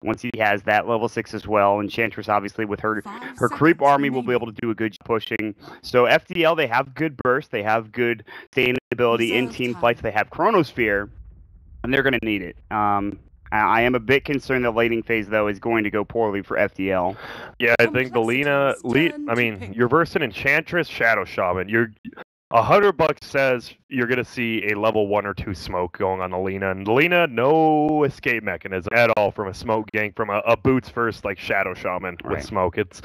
once he has that level 6 as well. Enchantress, obviously, with her creep army, will be able to do a good job pushing. So FDL, they have good burst, they have good sustainability in team fights, they have Chronosphere, and they're going to need it. I am a bit concerned that laning phase, though, is going to go poorly for FDL. Yeah, I think the Lina, I mean, you're versing Enchantress, Shadow Shaman. $100 says you're going to see a level 1 or 2 smoke going on the Lina. And the Lina, no escape mechanism at all from a smoke gank, from a boots first, like Shadow Shaman with smoke. It's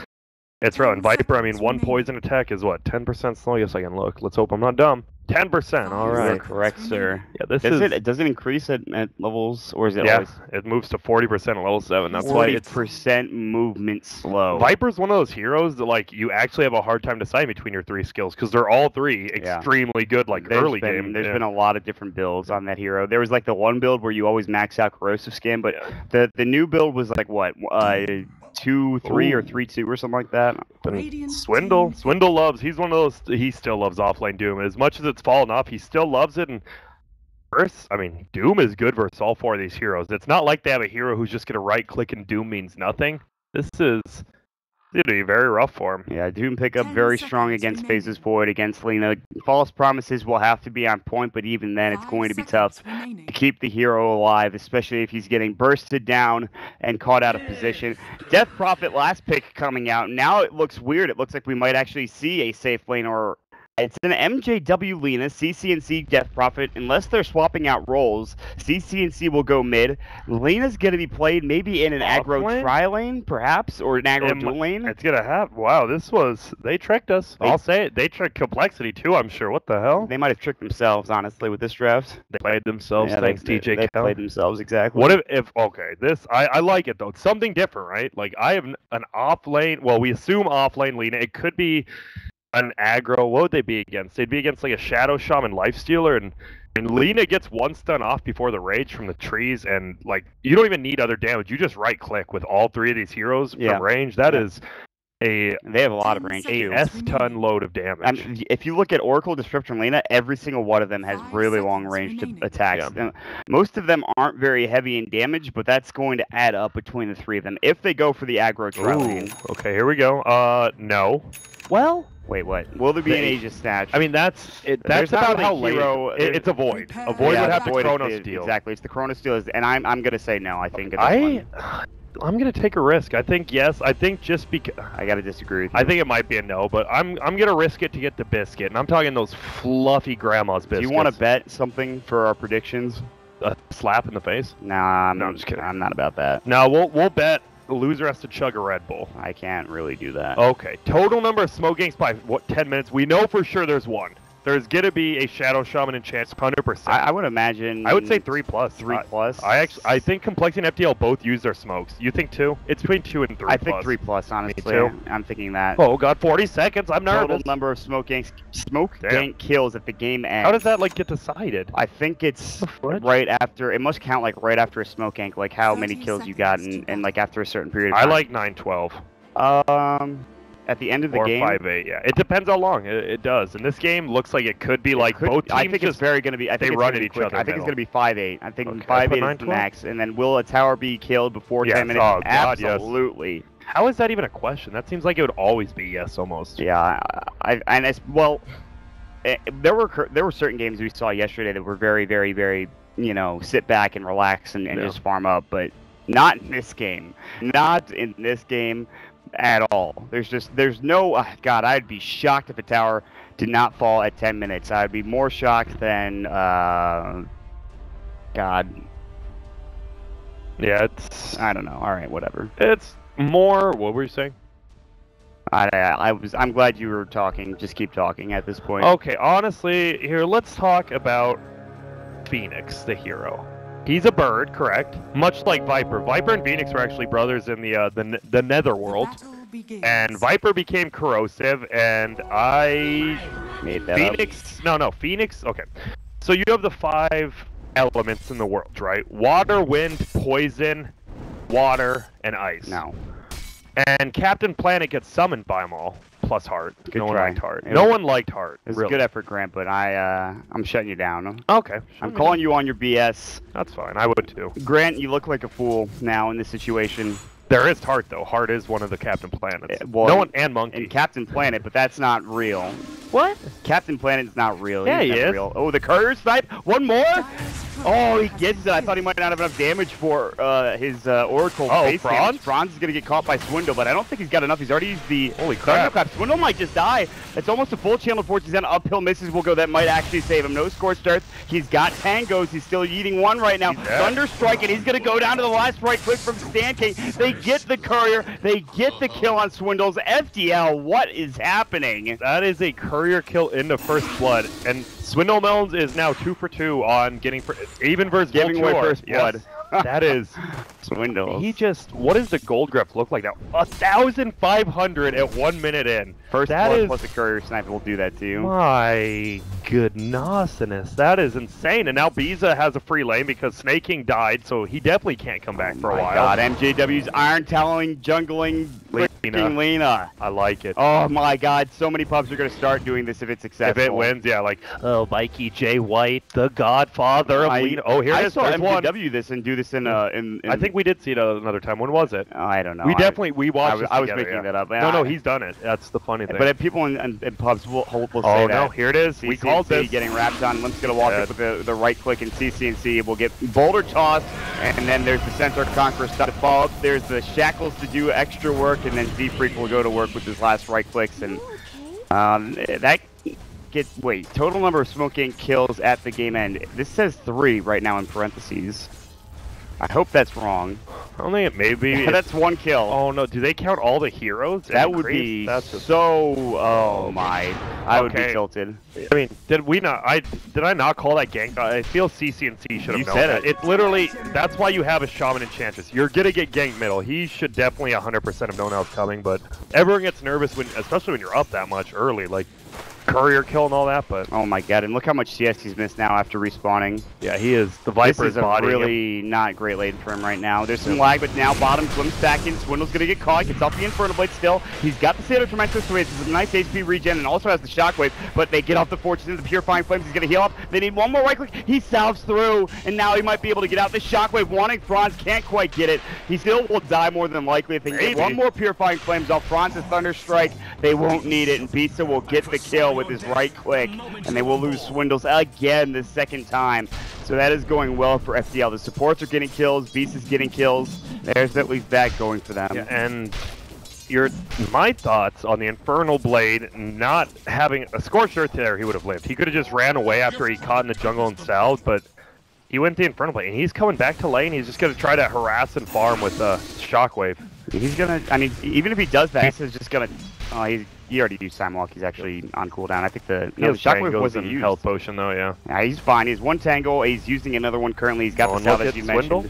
rough. And Viper, I mean, 1 poison attack is what, 10% slow? Yes, I can look. Let's hope I'm not dumb. 10%, all right. You're correct, sir. Yeah, does it increase at levels, or is it always? It moves to 40% at level 7. That's why it's 40% movement slow. Viper's one of those heroes that, like, you actually have a hard time deciding between your 3 skills, because they're all 3 extremely good, like, early game. There's been a lot of different builds on that hero. There was, like, the one build where you always max out Corrosive Skin, but the new build was, like, what, 2-3 or 3-2 or something like that. Swindle loves, he's one of those, he still loves offlane Doom. As much as it's fallen off, he still loves it. And I mean, Doom is good versus all 4 of these heroes. It's not like they have a hero who's just going to right click and Doom means nothing. This is going to be very rough for him. Yeah, Doom pickup very strong against Phases Void, against Lina. False Promises will have to be on point, but even then it's going to be tough to keep the hero alive, especially if he's getting bursted down and caught out of position. Death Prophet last pick coming out. Now it looks weird. It looks like we might actually see a safe lane, or it's an MJW Lina, CCNC Death Prophet. Unless they're swapping out roles, CCNC will go mid. Lina's going to be played maybe in an aggro tri-lane, perhaps, or an aggro dual lane. It's going to have, wow, they tricked us. I'll say it. They tricked compLexity too, I'm sure. What the hell? They might have tricked themselves, honestly, with this draft. They played themselves, thanks DJ They played themselves, exactly. What if okay, I like it though. It's something different, right? Like, I have an off lane, well, we assume off lane Lina. It could be an aggro. What would they be against? They'd be against like a Shadow Shaman Lifestealer, and Lina gets 1 stun off before the rage from the trees, and like, you don't even need other damage. You just right click with all 3 of these heroes from range. That is they have a lot of range too. S-ton load of damage. If you look at Oracle, Disruptor, and Lina, every single one of them has really long range to attacks. Yeah. Most of them aren't very heavy in damage, but that's going to add up between the 3 of them if they go for the aggro tri-lane. Okay, here we go. No. Well, wait, what? Will there be an Aegis snatch? I mean, that's about how hero. It's a Void. A Void would have the Chrono Steel. Exactly, it's the Chrono Steel, and I'm going to say no. I think I'm going to take a risk. I think yes. I think just because I got to disagree with you. I think it might be a no, but I'm going to risk it to get the biscuit, and I'm talking those fluffy grandma's biscuits. Do you want to bet something for our predictions? A slap in the face? Nah, I'm just kidding. I'm not about that. No, we'll bet. The loser has to chug a Red Bull. I can't really do that. Okay. Total number of smoke ganks by, 10 minutes? We know for sure there's 1. There's going to be a Shadow Shaman and Chance, 100%. I would imagine... I would say 3+. 3+? I think compLexity and FDL both use their smokes. You think 2? It's between 2 and 3+. I think 3+, honestly. I'm thinking that. Oh, God, 40 seconds. I'm nervous. Total number of smoke gank kills at the game ends. How does that, like, get decided? I think it's right after... It must count, like, right after a smoke gank, like, how many kills you got, and like, after a certain period of time. I like 9-12. At the end of the game, or 5-8, yeah. It depends how long it does. And this game looks like it could be like both teams. I think it's very going to be. I think they run at each other. I think it's going to be 5-8. I think 5-8 is the max. And then will a tower be killed before 10 minutes? Oh, God, absolutely. Yes. How is that even a question? That seems like it would always be yes, almost. Yeah, there were certain games we saw yesterday that were very, very, very, sit back and relax and just farm up, but not in this game. Not in this game. At all. There's no... God, I'd be shocked if a tower did not fall at 10 minutes. I'd be more shocked than... God. Yeah, it's... I don't know. All right, whatever. It's more... What were you saying? I'm glad you were talking. Just keep talking at this point. Okay, honestly, here, let's talk about Phoenix, the hero. He's a bird, correct? Much like Viper. Viper and Phoenix were actually brothers in the Netherworld. And Viper became corrosive, and I... made that Phoenix... up. No, Phoenix... Okay. So you have the 5 elements in the world, right? Water, wind, poison, water, and ice. No. And Captain Planet gets summoned by them all. plus Heart. Good no one try. liked Heart. No one liked Heart. It was really. a good effort, Grant, but I'm shutting you down. Okay. I'm calling you on your BS. That's fine. I would too. Grant, you look like a fool now in this situation. There is Heart though. Heart is one of the Captain Planets. Well, no one and Monkey. And Captain Planet, but that's not real. What? Captain Planet's not real. Yeah, He's he never is. real. Oh, the courier snipe. One more. Oh, he gets it. I thought he might not have enough damage for his Oracle. Oh, Franz? Franz is going to get caught by Swindle, but I don't think he's got enough. He's already used the Holy crap. Thunderclap. Swindle might just die. It's almost a full channel force. He's on uphill misses will go. That might actually save him. No Scorched Earth. He's got Tangos. He's still eating one right now. Thunderstrike, and he's going to go down to the last right click from Stan King. They get the courier. They get the kill on Swindles. FDL, what is happening? That is a courier kill into First Blood, and Swindle Melons is now 2 for 2 on getting even versus Giving away Volture. First Blood. That is Swindles. He just, what does the gold grep look like now? 1,500 at 1 minute in. First Blood plus a courier sniper will do that to you. My goodness, that is insane. And now Biza has a free lane because Snake King died, so he definitely can't come back for a while. God, MJW's Iron Talon jungling Lena. I like it. Oh my God, so many pubs are going to start doing this if it's successful. If it wins, yeah, like, oh, Mikey J. White, the godfather of Lena. Oh, here it is. I saw There's MJW this and do this in I think we did see it another time. When was it? I don't know. We definitely, we watched I was making that up. No, he's done it. That's the funny thing. But people in pubs will say that. Oh, no, here it is. CCNC we called this. Getting wrapped on. Limp's going to walk up with the right click, and CCNC will get Boulder Toss, and then there's the Centaur Conqueror stuff to follow up. There's the Shackles to do extra work, and then Z-Freak will go to work with his last right clicks, and that gets, total number of smoking kills at the game end. This says 3 right now in parentheses. I hope that's wrong. I don't think it may be. That's 1 kill. Oh no, do they count all the heroes? That would be so, oh my. I would be tilted. I mean, did I not call that gank? I feel CCNC should have known that. It's literally, that's why you have a Shaman Enchantress. You're gonna get ganked middle. He should definitely 100% have known that was coming, but everyone gets nervous especially when you're up that much early. Like, courier kill and all that, but oh my God! And look how much CS he's missed now after respawning. Yeah, he is. The Viper is a really not great lane for him right now. There's some lag, but now bottom swims back in. Swindle's gonna get caught. Gets off the Infernal Blade still. He's got the Sailor Tormentor, so it's a nice HP regen, and also has the Shockwave. But they get off the Fortune into the Purifying Flames. He's gonna heal up. They need one more right click. He salves through, and now he might be able to get out. The Shockwave wanting Franz can't quite get it. He still will die more than likely if they get one more Purifying Flames off Franz's Thunder Strike. They won't need it, and Pizza will get the kill with his right click. And they will lose Swindles again the second time. So that is going well for FDL. The supports are getting kills, Beast is getting kills. There's at least that going for them. Yeah, and my thoughts on the Infernal Blade not having a Scorched Earth there, he would have lived. He could have just ran away after he caught in the jungle and salved, but he went the Infernal Blade, and he's coming back to lane. He's just going to try to harass and farm with Shockwave. He's going to, I mean, even if he does that, he's just going to, he already used Time Walk. He's actually on cooldown. I think the Shockwave wasn't used. Health potion though, yeah. Yeah, he's fine. He's 1 tango. He's using another one currently. He's got the salve as you mentioned.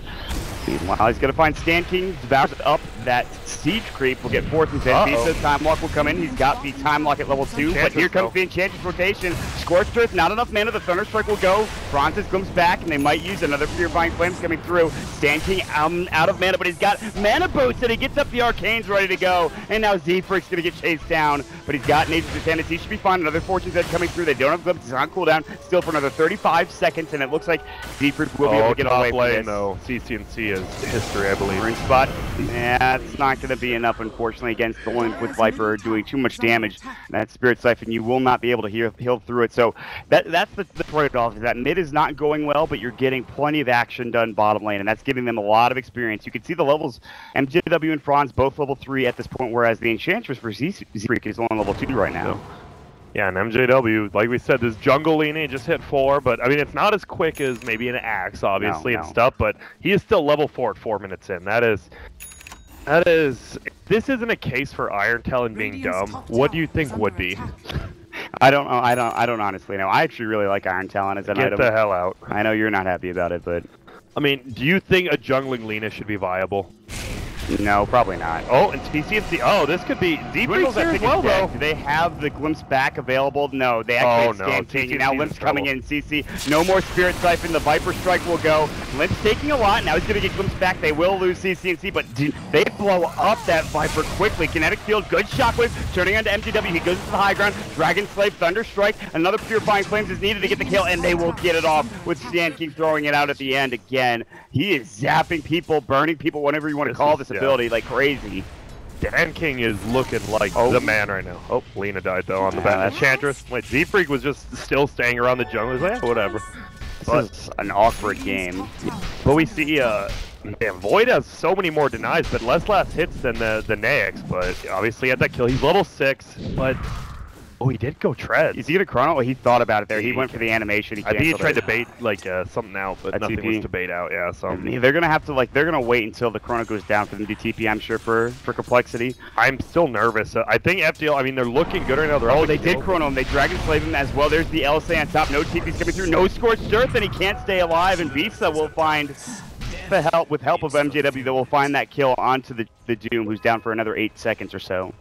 Well, he's going to find Stan King. He's about up that siege creep. Will get 4th and 10. Visa Time Lock will come in. He's got the Time Lock at level 2. But here comes the Enchantress rotation. Scorched Earth, not enough mana. The Thunderstrike will go. Francis comes back, and they might use another Purifying Flames coming through. Stan King out of mana, but he's got mana boots, and he gets up the Arcanes ready to go. And now Z-Freak's going to get chased down, but he's got Nature's Descendants. He should be fine. Another Fortune's Head coming through. They don't have glimpses. He's on cooldown still for another 35 seconds, and it looks like Z-Freak will be able to get away from this. No, CCNC is history, I believe. Green spot. Yeah, it's not going to be enough, unfortunately, against the Limp with Viper doing too much damage. That Spirit Siphon, you will not be able to heal through it. So that's the trade-off. That mid is not going well, but you're getting plenty of action done bottom lane, and that's giving them a lot of experience. You can see the levels. MJW and Franz both level 3 at this point, whereas the Enchantress for Z-Freak is only level 2 right now. Yeah, and MJW, like we said, this jungle leaning just hit 4, but I mean, it's not as quick as maybe an Axe, obviously, and stuff, but he is still level 4 at 4 minutes in. That is, this isn't a case for Iron Talon being dumb. What do you think would be? I don't know. I don't honestly know. I actually really like Iron Talon as an item. Get the hell out. I know you're not happy about it, but I mean, do you think a jungling Lena should be viable? No, probably not. Oh, and TCNC. Oh, this could be Z-Freak's here as well, though. Do they have the Glimpse back available? No, they actually have Stan King. Now Glimpse coming in. CC, no more Spirit Siphon. The Viper Strike will go. Glimpse taking a lot. Now he's going to get Glimpse back. They will lose CCNC, but they blow up that Viper quickly. Kinetic Field, good Shockwave. Turning onto MJW. He goes to the high ground. Dragon Slave, Thunder Strike. Another Purifying Flames is needed to get the kill, and they will get it off with Stan King throwing it out at the end again. He is zapping people, burning people, whatever you want to call this ability, like crazy. Dan King is looking like the man right now. Oh, Lena died though on the back. Enchantress. Wait, Z-Freak was just still staying around the jungle. He's like, whatever. This is an awkward game. But we see, damn, Void has so many more denies, but less last hits than the Naix. But obviously he had that kill. He's level 6, but oh, he did go tread. Is he gonna chrono? Well, he thought about it there. He went for the animation. I think he tried to bait like something out, but nothing was to bait out. Yeah, so they're gonna have to they're gonna wait until the chrono goes down for them to TP. I'm sure for compLexity. I'm still nervous. I think FDL. I mean, they're looking good right now. They're they did chrono him. They Dragon Slave him as well. There's the LSA on top. No TP's coming through. No Scorched Earth, and he can't stay alive. And Visa will find with help of MJW. They will find that kill onto the Doom, who's down for another 8 seconds or so.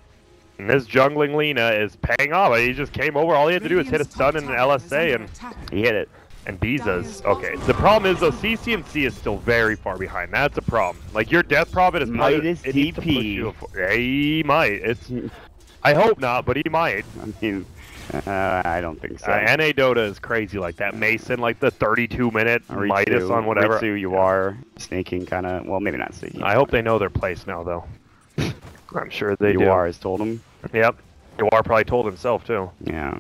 And this jungling Lena is paying off. He just came over. All he had to do was hit a stun and an LSA, and he hit it. And Biza's okay. The problem is though, CCNC is still very far behind. That's a problem. Like your death prophet is Midas DP. He might. It's. I hope not, but he might. I mean, I don't think so. NA Dota is crazy like that. Mason, like the 32-minute Midas on whatever. Ritsu, you are sneaking kind of. Well, maybe not sneaking. I hope they know their place now, though. I'm sure they do. Yuar has told him. Yep. Yuar probably told himself, too. Yeah.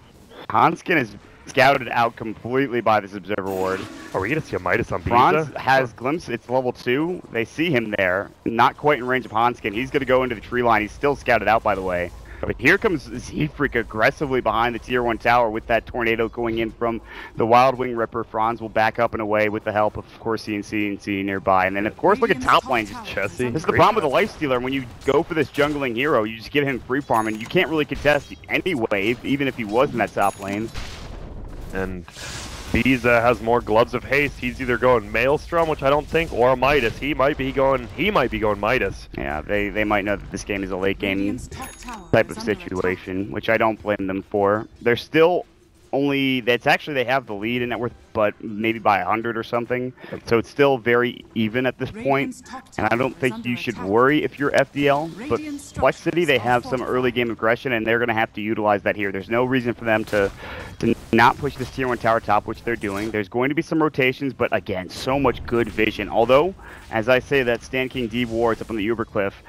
Hanskin is scouted out completely by this Observer Ward. Are we going to see a Midas on Biza? Franz has Glimpse. It's level 2. They see him there. Not quite in range of Hanskin. He's going to go into the tree line. He's still scouted out, by the way. But here comes Z-Freak aggressively behind the tier 1 tower with that tornado going in from the Wild Wing Ripper. Franz will back up and away with the help of course, CNC nearby. And then, of course, look at top lane. Just Chessie. This is the problem with the Lifestealer. When you go for this jungling hero, you just give him free farm, and you can't really contest any wave, even if he was in that top lane. And Biza has more Gloves of Haste. He's either going Maelstrom, which I don't think, or Midas. He might be going Midas. Yeah, they might know that this game is a late game type of situation, which I don't blame them for. They're still only they have the lead in net worth, but maybe by 100 or something. So it's still very even at this point, and I don't think you should worry if you're FDL. But compLexity, they have some early game aggression, and they're going to have to utilize that here. There's no reason for them to not push this tier 1 tower top, which they're doing. There's going to be some rotations, but again, so much good vision. Although, as I say, that Stan King D ward's up on the Uber Cliff.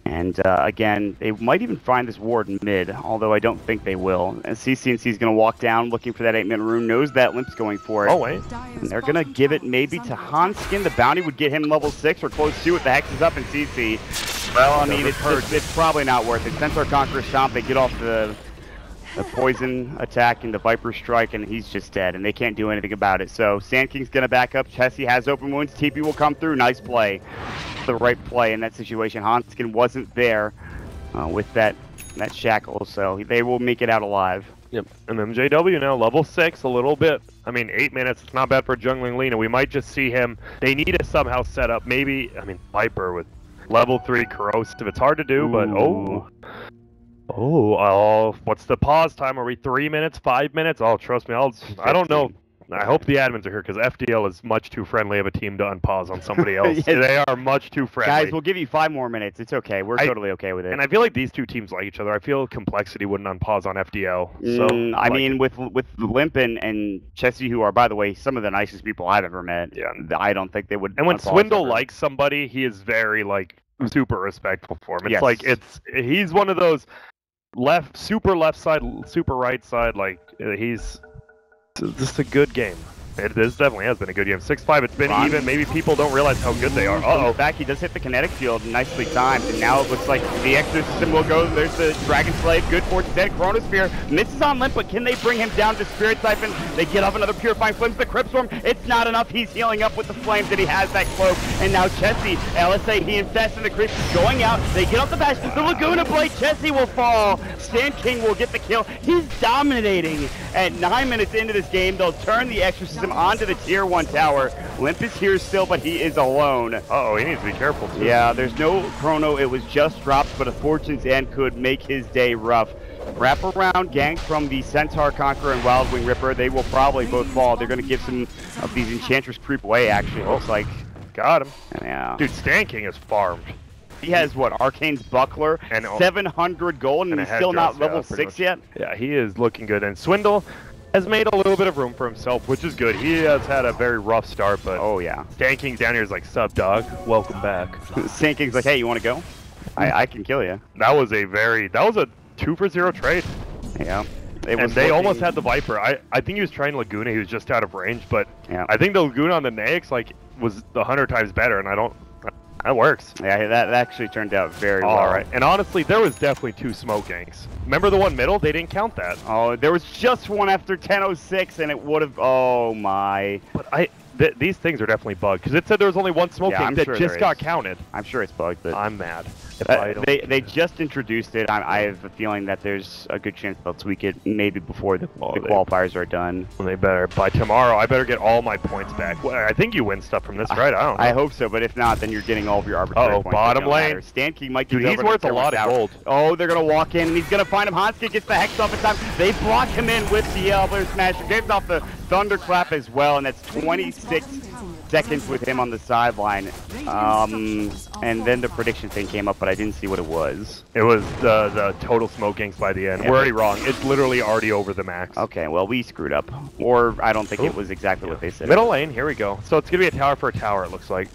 And again, they might even find this ward in mid, although I don't think they will. And CCNC is going to walk down looking for that 8-man rune, knows that Limp's going for it. Oh, wait. And they're going to give it maybe to Hanskin. The bounty would get him level 6 or close to with the Hex is up in CC. Well, I mean, it's probably not worth it. Centaur Conqueror Stomp, they get off the poison attack and the Viper Strike, and he's just dead, and they can't do anything about it. So Sand King's going to back up. Chessie has open wounds. TP will come through. Nice play. The right play in that situation. Hanskin wasn't there with that shackle, so they will make it out alive. Yep. And MJW now level 6 a little bit. I mean, 8 minutes. It's not bad for jungling Lena. We might just see him. They need to somehow set up maybe, I mean, Viper with level 3 corrosive. It's hard to do, but what's the pause time? Are we 3 minutes, 5 minutes? Oh, trust me, I don't know. I hope the admins are here because FDL is much too friendly of a team to unpause on somebody else. Yes. They are much too friendly. Guys, we'll give you 5 more minutes. It's okay. We're totally okay with it. And I feel like these two teams like each other. I feel compLexity wouldn't unpause on FDL. So I mean, with Limp and Chessie, who are, by the way, some of the nicest people I've ever met. Yeah. I don't think they would. And when Swindle likes somebody, he is very super respectful for him. It's he's one of those super left side, super right side. He's just a good game. This definitely has been a good game. 6-5, it's been even. Maybe people don't realize how good they are. In fact, he does hit the kinetic field nicely timed, and now it looks like the Exorcism will go. There's the Dragon Slave, good fortune dead. Chronosphere misses on Limp, but can they bring him down to Spirit Siphon? They get off another Purifying Flames. The Crypt Storm, it's not enough. He's healing up with the flames, and he has that cloak. And now Chessie, LSA, he infests, and the Crypt is going out. They get off the bash. The Laguna Blade, Chessie will fall. Stan King will get the kill. He's dominating. At 9 minutes into this game, they'll turn the Exorcism pushes him onto the tier 1 tower. Limp is here still, but he is alone. Uh-oh, he needs to be careful, too. Yeah, there's no chrono. It was just dropped, but a Fortune's End could make his day rough. Wrap around gank from the Centaur Conqueror and Wild Wing Ripper. They will probably both fall. They're going to give some of these Enchantress creep away, actually, it looks like. Got him. Yeah. Dude, Stan King is farmed. He has, what, Arcane's Buckler, and 700 gold, and he's still not level 6 yet? Yeah, he is looking good. And Swindle has made a little bit of room for himself, which is good. He has had a very rough start, but oh yeah, Stan King down here is like, sup, dog? Welcome back. Stan King's like, hey, you want to go? I can kill you. That was a 2-for-0 trade. Yeah. And they almost had the Viper. I think he was trying Laguna. He was just out of range, but yeah. I think the Laguna on the Naix was 100 times better, and that works. Yeah, that actually turned out very well. All right. And honestly, there was definitely 2 smoke ganks. Remember the one middle? They didn't count that. Oh, there was just one after 10:06, and it would have. Oh my! But these things are definitely bugged because it said there was only 1 smoke gank that just got counted. I'm sure it's bugged, but I'm mad. They just introduced it. I have a feeling that there's a good chance they'll tweak it maybe before the qualifiers are done. Well, they better. By tomorrow, I better get all my points back. Well, I think you win stuff from this, right? I don't know. I hope so, but if not, then you're getting all of your arbitrary points. Bottom lane. Stan King might Dude, he's worth a lot of gold. Oh, they're going to walk in, and he's going to find him. Hanska gets the Hex off in time. They block him in with the Elder Smasher. Gives off the Thunderclap as well, and that's 26 seconds with him on the sideline. And then the prediction thing came up, but I didn't see what it was. It was the total smoke ganks by the end. Yeah, we're already wrong. It's literally already over the max. Okay, well, we screwed up. Or I don't think it was exactly what they said. Middle lane, here we go. So it's going to be a tower for a tower, it looks like.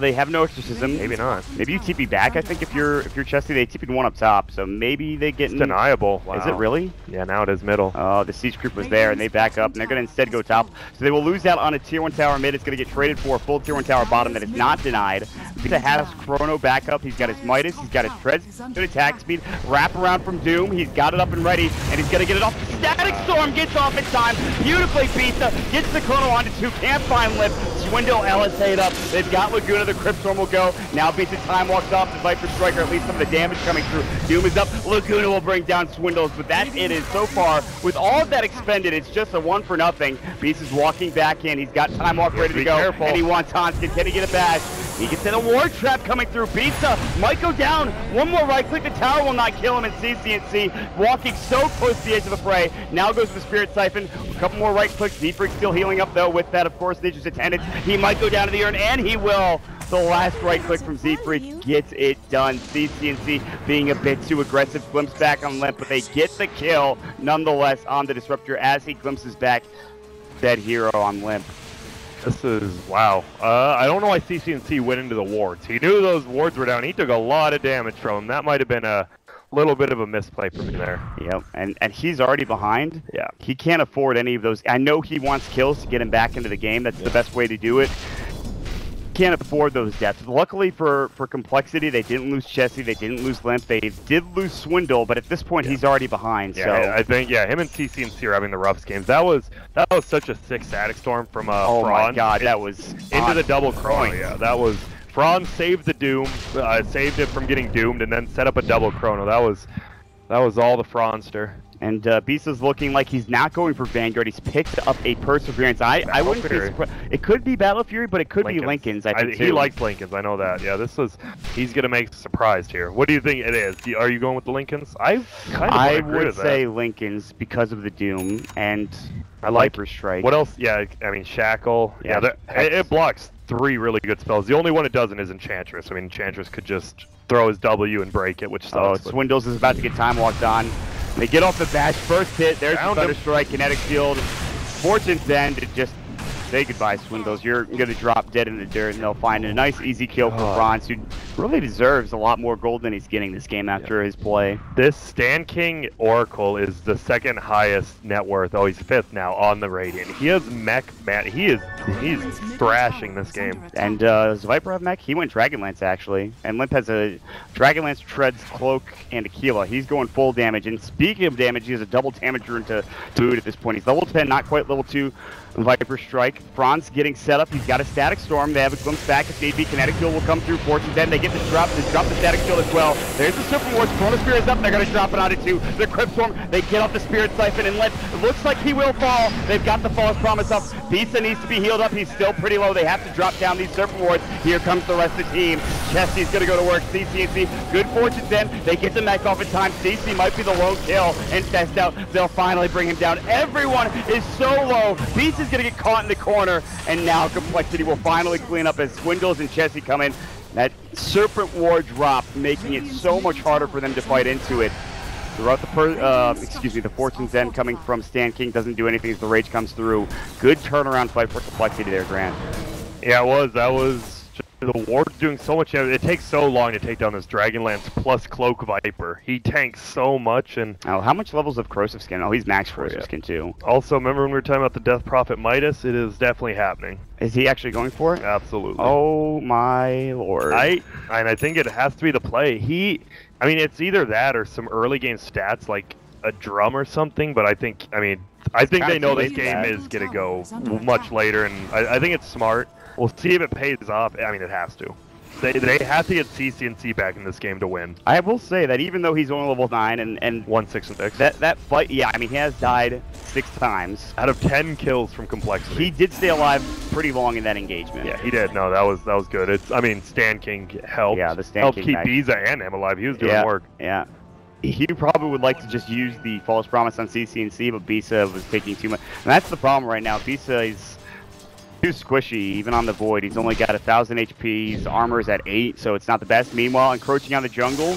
They have no exorcism. Maybe not. Maybe you TP back. I think if you're Chesty, they TP'd one up top. So maybe they get. It's deniable. Wow. Is it really? Yeah, now it is middle. Oh, the siege creep was there, and they back up, and they're going to instead go top. So they will lose out on a tier 1 tower mid. It's going to get traded for a full tier 1 tower bottom that is not denied. Vita has Chrono back up. He's got his Midas. He's got his Treads. Good attack speed. Wrap around from Doom. He's got it up and ready, and he's going to get it off. Static Storm gets off in time. Beautifully Vita gets the Chrono onto 2. Can't find Lip. Swindle LSA'd up. They've got Laguna. The Crypt Storm will go. Now Vita time walks off the Viper Striker. At least some of the damage coming through. Doom is up. Laguna will bring down Swindles, but that it is so far. With all of that expended, it's just a 1-for-0. Beast is walking back in. He's got time walk ready to go. Careful. And he wants Hanskin. Can he get a bash? He gets in a ward trap coming through. Pizza might go down. One more right click. The tower will not kill him. And CCNC walking so close to the edge of the fray. Now goes to the Spirit Siphon. A couple more right clicks. Z-Freak still healing up though. With that, of course, Nature's Attendant. He might go down to the urn, and he will. The last right click from Z-Freak gets it done. CCNC being a bit too aggressive. Glimpse back on Limp, but they get the kill nonetheless on the Disruptor as he glimpses back. Dead hero on Limp. This is, wow. I don't know why CCNC went into the wards. He knew those wards were down. He took a lot of damage from them. That might have been a little bit of a misplay from him there. Yep, and he's already behind. Yeah. He can't afford any of those. I know he wants kills to get him back into the game. That's the best way to do it. Can't afford those deaths. Luckily for compLexity, they didn't lose Chessie, they didn't lose Limp, they did lose Swindle, but at this point he's already behind. Yeah, so I think him and CCNC are having the roughest games. That was such a sick Static Storm from oh Fran. My god, that was into the double chrono. Yeah, that was Fran saved the Doom, saved it from getting doomed, and then set up a double chrono. That was all the Franster. And Beast is looking like he's not going for Vanguard. He's picked up a Perseverance. I wouldn't be surprised. It could be Battle Fury, but it could be Lincoln's. I think he likes Lincoln's. I know that. Yeah, he's gonna make surprised here. What do you think it is? Are you going with the Lincolns? I would say Lincoln's because of the Doom and I like Viper Strike. What else? Yeah, I mean Shackle. Yeah, it blocks 3 really good spells. The only one it doesn't is Enchantress. I mean Enchantress could just throw his W and break it, which sucks. Oh, Swindles is about to get time walked on. They get off the bash, first hit, there's the Thunder Strike, Kinetic Shield. Fortune's End to just say goodbye, Swindles. You're going to drop dead in the dirt, and they'll find a nice, easy kill for Franz, who really deserves a lot more gold than he's getting this game after his play. This Stan King Oracle is the 2nd highest net worth. Oh, he's 5th now on the Radiant. He has mech, man. He's thrashing this game. And does Viper have mech? He went Dragonlance, actually. And Limp has a Dragonlance, Treads, Cloak, and Aquila. He's going full damage. And speaking of damage, he has a double damager into boot at this point. He's level 10, not quite level 2. Viper strike. Franz getting set up. He's got a static storm. They have a glimpse back. If need be, kinetic shield will come through. Fortune's End. They get this drop. They drop the static shield as well. There's the Serpent Wars. Chrono Spear is up. They're going to drop it onto two. The Crypt Storm. They get off the Spirit Siphon and Limp. It looks like he will fall. They've got the False Promise up. Bisa needs to be healed up. He's still pretty low. They have to drop down these Serpent Wards. Here comes the rest of the team. Chesty's going to go to work. CCNC. Good Fortune's End. They get the mech off in time. CC might be the lone kill. And test out. They'll finally bring him down. Everyone is so low. Beast is going to get caught in the corner, and now compLexity will finally clean up as Swindles and Chessie come in. That Serpent War drop, making it so much harder for them to fight into it. Throughout the Fortune's End coming from Stan King doesn't do anything as the Rage comes through. Good turnaround fight for compLexity there, Grant. Yeah, it was. That was. The ward's doing so much damage. It takes so long to take down this Dragonlance plus Cloak Viper. He tanks so much. And oh, how much levels of Corrosive Skin? Oh, he's max Corrosive Skin too. Also, remember when we were talking about the Death Prophet Midas? It is definitely happening. Is he actually going for it? Absolutely. Oh my lord. I think it has to be the play. I mean, it's either that or some early game stats like a drum or something. But I think they know this game is gonna go much later, and I think it's smart. We'll see if it pays off. I mean, it has to. They have to get CC&C back in this game to win. I will say that even though he's only level 9 and 1-6-6. That fight, yeah, I mean, he has died 6 times. Out of 10 kills from compLexity. He did stay alive pretty long in that engagement. Yeah, he did. No, that was good. I mean, Stan King helped. Yeah, the Stan helped King keep Bisa and him alive. He was doing work. Yeah. He probably would like to just use the False Promise on CC&C, but Bisa was taking too much. And that's the problem right now. Bisa is too squishy, even on the Void. He's only got 1,000 HP. His armor's at 8, so it's not the best. Meanwhile, encroaching on the jungle,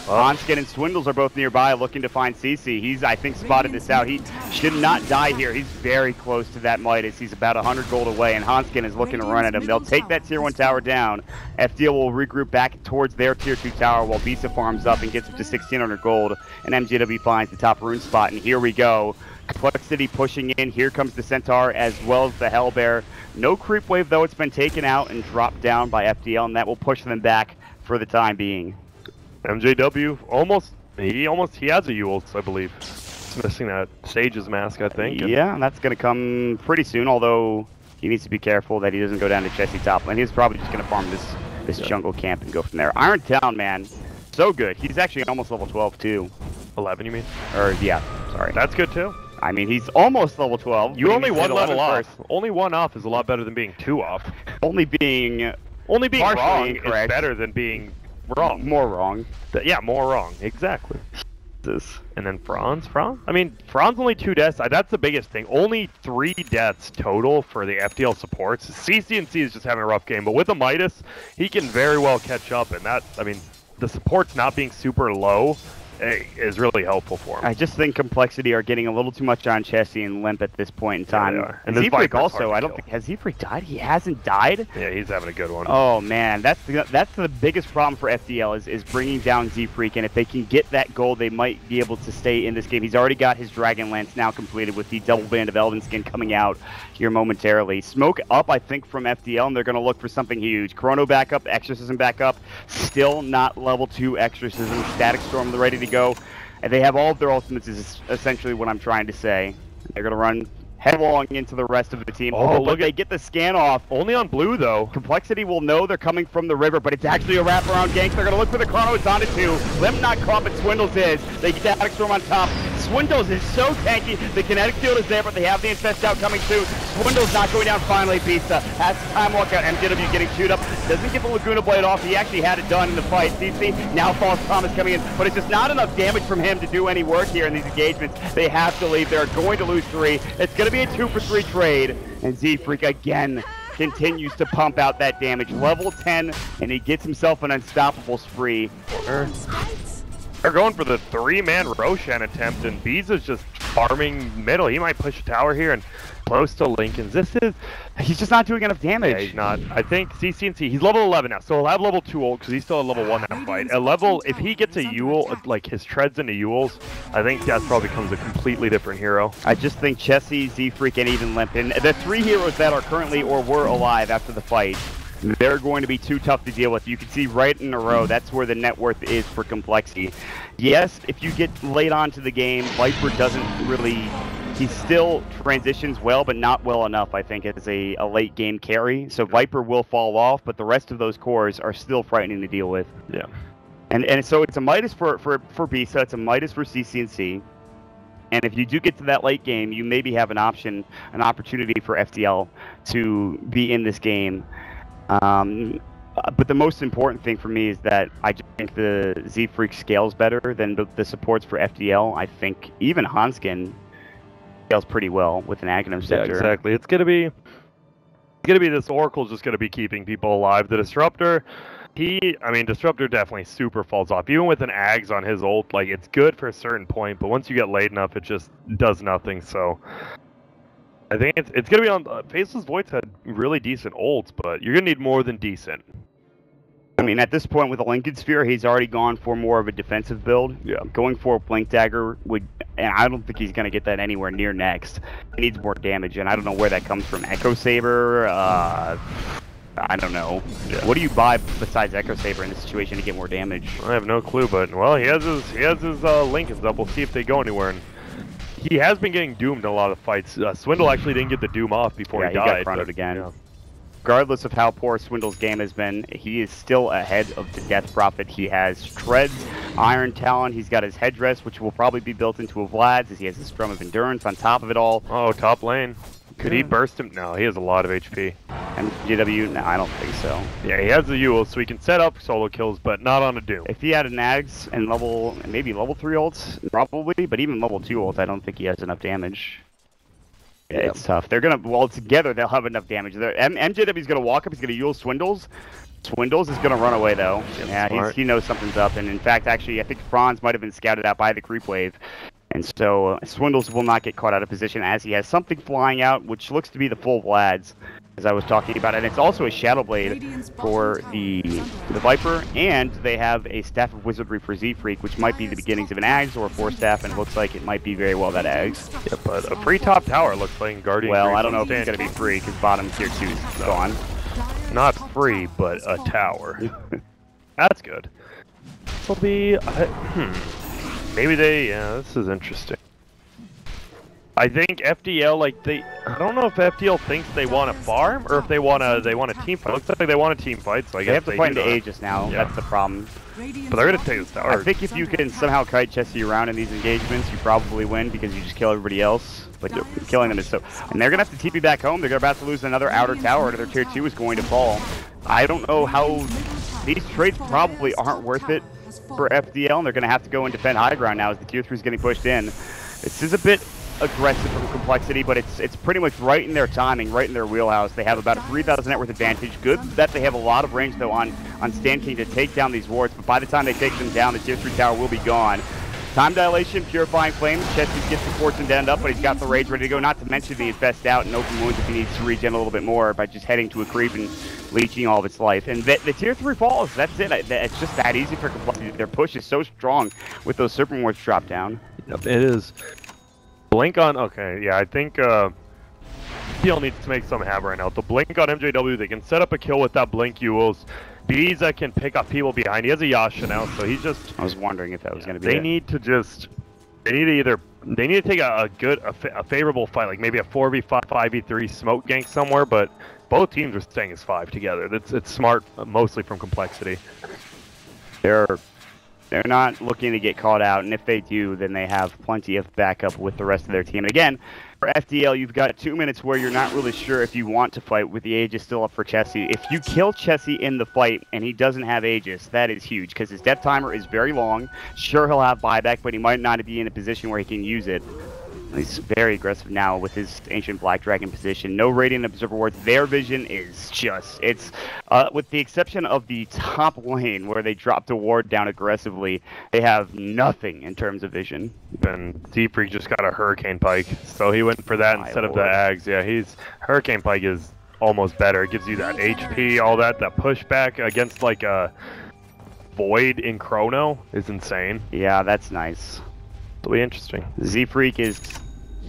Onskin and Swindles are both nearby looking to find CC. He's, I think, spotted this out. He should not die here. He's very close to that Midas. He's about 100 gold away, and Hanskin is looking to run at him. They'll take that tier 1 tower down. FDL will regroup back towards their tier 2 tower while Bisa farms up and gets up to 1,600 gold, and MJW finds the top rune spot, and here we go. compLexity pushing in. Here comes the Centaur as well as the Hellbear. No creep wave, though. It's been taken out and dropped down by FDL, and that will push them back for the time being. MJW he has a Yules, I believe. He's missing that Sage's mask, I think. Yeah, and that's going to come pretty soon, although he needs to be careful that he doesn't go down to Chessie top lane. He's probably just going to farm this jungle camp and go from there. Iron Town, man, so good. He's actually almost level 12, too. 11, you mean? Or, yeah, sorry. That's good, too. I mean, he's almost level 12. You only one level off. Only one off is a lot better than being 2 off. Only being wrong incorrect is better than being wrong. More wrong. Yeah, more wrong. Exactly. And then Franz? I mean, Franz only 2 deaths. That's the biggest thing. Only 3 deaths total for the FDL supports. CC&C is just having a rough game, but with a Midas, he can very well catch up. And that, I mean, the supports not being super low is really helpful for him. I just think compLexity are getting a little too much on Chessie and Limp at this point in time. Yeah, and Z-Freak also, I don't think, has Z-Freak died? He hasn't died? Yeah, he's having a good one. Oh man, that's the biggest problem for FDL is bringing down Z-Freak, and if they can get that gold, they might be able to stay in this game. He's already got his Dragonlance now completed with the double band of Elven Skin coming out here momentarily. Smoke up, I think, from FDL, and they're going to look for something huge. Chrono back up, Exorcism back up, still not level 2 Exorcism. Static Storm ready to go. And they have all of their ultimates is essentially what I'm trying to say. They're going to run headlong into the rest of the team. Oh, look, they get the scan off. Only on blue, though. compLexity will know they're coming from the river, but it's actually a wraparound gank. They're going to look for the Chrono. It's on to 2. Limp not caught, but Swindles is. They get the Static Storm on top. Swindles is so tanky. The kinetic field is there, but they have the Infest out coming too. Swindles not going down finally. Bisa has the time walk out. MJW getting chewed up. Doesn't get the Laguna Blade off. He actually had it done in the fight. CC now False Promise coming in, but it's just not enough damage from him to do any work here in these engagements. They have to leave. They're going to lose 3. It's going to be a 2-for-3 trade, and Z-Freak again continues to pump out that damage. Level 10, and he gets himself an unstoppable spree. They're going for the 3-man Roshan attempt, and Biza's just farming middle. He might push a tower here and close to Lincoln's. He's just not doing enough damage. Yeah, he's not. I think CC&C, he's level 11 now, so he'll have level 2 ult because he's still at level 1 in that fight. At level, if he gets a Yule, like his treads into Yules, I think that probably becomes a completely different hero. I just think Chessie, Z-Freak, and even Limp, and the 3 heroes that are currently or were alive after the fight, they're going to be too tough to deal with. You can see right in a row, that's where the net worth is for compLexity. Yes, if you get late on to the game, Viper doesn't really he still transitions well, but not well enough, I think, as a late game carry. So Viper will fall off, but the rest of those cores are still frightening to deal with. Yeah. And so it's a Midas for Bisa, it's a Midas for CCNC. And if you do get to that late game, you maybe have an opportunity for FDL to be in this game. But the most important thing for me is that I just think the Z-Freak scales better than the supports for FDL. I think even Hanskin scales pretty well with an Aghanim Scepter. Yeah, exactly. It's gonna be this Oracle's just gonna be keeping people alive. The Disruptor, Disruptor definitely super falls off. Even with an Ags on his ult, like, it's good for a certain point, but once you get late enough, it just does nothing. So I think it's gonna be on. Faceless Void's had really decent ults, but you're gonna need more than decent. I mean, at this point with the Lincoln Sphere, he's already gone for more of a defensive build. Yeah. Going for a Blink Dagger would, and I don't think he's going to get that anywhere near next. He needs more damage, and I don't know where that comes from. Echo Saber, I don't know. Yeah. What do you buy besides Echo Saber in this situation to get more damage? I have no clue, but well, he has his Lincolns up. We'll see if they go anywhere. And he has been getting doomed in a lot of fights. Swindle actually didn't get the doom off before he died. He got fronted again. Yeah. Regardless of how poor Swindle's game has been, he is still ahead of the Death Prophet. He has Treads, Iron Talon, he's got his headdress, which will probably be built into a Vlad's, as he has his Strum of Endurance on top of it all. Oh, top lane. Could he burst him? No, he has a lot of HP. MJW? No, I don't think so. Yeah, he has the Yule, so he can set up solo kills, but not on a Doom. If he had an Ags and maybe level 3 ults, probably, but even level 2 ults, I don't think he has enough damage. Yeah, it's tough. They're gonna, well, together they'll have enough damage. MJW's gonna walk up, he's gonna Yule Swindles. Swindles is gonna run away though. Yeah, he knows something's up, and in fact, actually, I think Franz might have been scouted out by the creep wave. And so Swindles will not get caught out of position as he has something flying out, which looks to be the full Vlads, as I was talking about. And it's also a Shadow Blade for the Viper, and they have a Staff of Wizardry for Z-Freak, which might be the beginnings of an Ags or a Force Staff, and it looks like it might be very well that Ags. Yeah, but a free top tower looks like Guardian. Well, I don't know if it's going to be free, because bottom tier 2 is gone. Not free, but a tower. That's good. This will be... Maybe they... Yeah, this is interesting. I think FDL, I don't know if FDL thinks they want to farm or if they want a team fight. It looks like they want a team fight, so I guess they have to fight into Aegis now. Yeah. That's the problem. But they're gonna take this tower. I think if you can somehow kite Chessie around in these engagements, you probably win because you just kill everybody else. But killing them is so. And they're gonna have to TP back home. They're about to lose another outer tower. Their tier 2 is going to fall. I don't know how these trades probably aren't worth it for FDL, and they're gonna have to go and defend high ground now as the tier 3 is getting pushed in. This is a bit aggressive from complexity, but it's pretty much right in their timing, right in their wheelhouse. They have about a 3,000 net worth advantage. Good that they have a lot of range though on Stan King to take down these wards, but by the time they take them down, the tier 3 tower will be gone. Time dilation, purifying flames. Chessie gets the fortune to end up, but he's got the rage ready to go. Not to mention the infest out and open wounds if he needs to regen a little bit more by just heading to a creep and leeching all of its life. And the tier 3 falls. That's it. It's just that easy for complexity. Their push is so strong with those serpent wards drop down. Yep, it is. Blink on, okay, yeah, I think FDL needs to make something happen right now. The blink on MJW, they can set up a kill with that blink Yules. Biza can pick up people behind. He has a Yasha now, so he's just... I was wondering if that was going to be They need to take a favorable fight, like maybe a 4v5, 5v3 smoke gank somewhere, but both teams are staying as 5 together. It's smart, mostly from complexity. They're not looking to get caught out, and if they do, then they have plenty of backup with the rest of their team. And again, for FDL, you've got 2 minutes where you're not really sure if you want to fight with the Aegis still up for Chessie. If you kill Chessie in the fight and he doesn't have Aegis, that is huge, because his death timer is very long. Sure, he'll have buyback, but he might not be in a position where he can use it. He's very aggressive now with his Ancient Black Dragon position. No Radiant Observer wards. Their vision is just... It's... with the exception of the top lane where they dropped a ward down aggressively, they have nothing in terms of vision. And Z-Freak just got a Hurricane Pike, so he went for that instead of the Ags. Yeah, Hurricane Pike is almost better. It gives you that HP, all that pushback against like a Void in Chrono is insane. Yeah, that's nice. It'll be interesting. Z-Freak is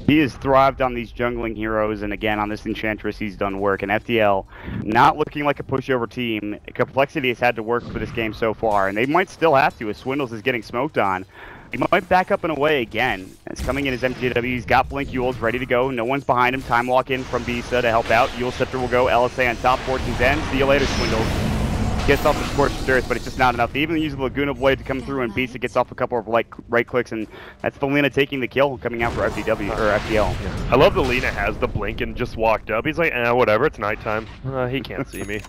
He has thrived on these jungling heroes, and again, on this Enchantress, he's done work. And FDL, not looking like a pushover team. compLexity has had to work for this game so far, and they might still have to, as Swindles is getting smoked on. He might back up and away again. It's coming in as MJW. He's got Blink Yules ready to go. No one's behind him. Time walk in from Bisa to help out. Yule Scepter will go. LSA on top. Fortune's end. See you later, Swindles. Gets off the Scorched Earth, but it's just not enough. They even use the Laguna Blade to come through, and Bisa gets off a couple of right clicks, and that's the Lina taking the kill, coming out for FDW, or FDL. Yeah. I love that Lina has the blink and just walked up. He's like, whatever, it's nighttime. He can't see me.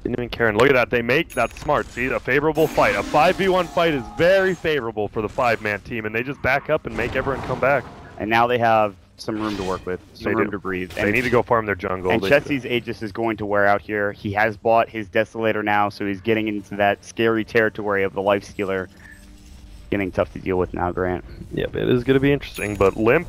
Didn't even care. And look at that, they make that smart. See, a favorable fight. A 5v1 fight is very favorable for the 5-man team, and they just back up and make everyone come back. And now they have some room to work with, some room to breathe. They need to go farm their jungle. And Chetsy's Aegis is going to wear out here. He has bought his Desolator now, so he's getting into that scary territory of the Lifestealer. Getting tough to deal with now, Grant. Yep, it is going to be interesting, but Limp...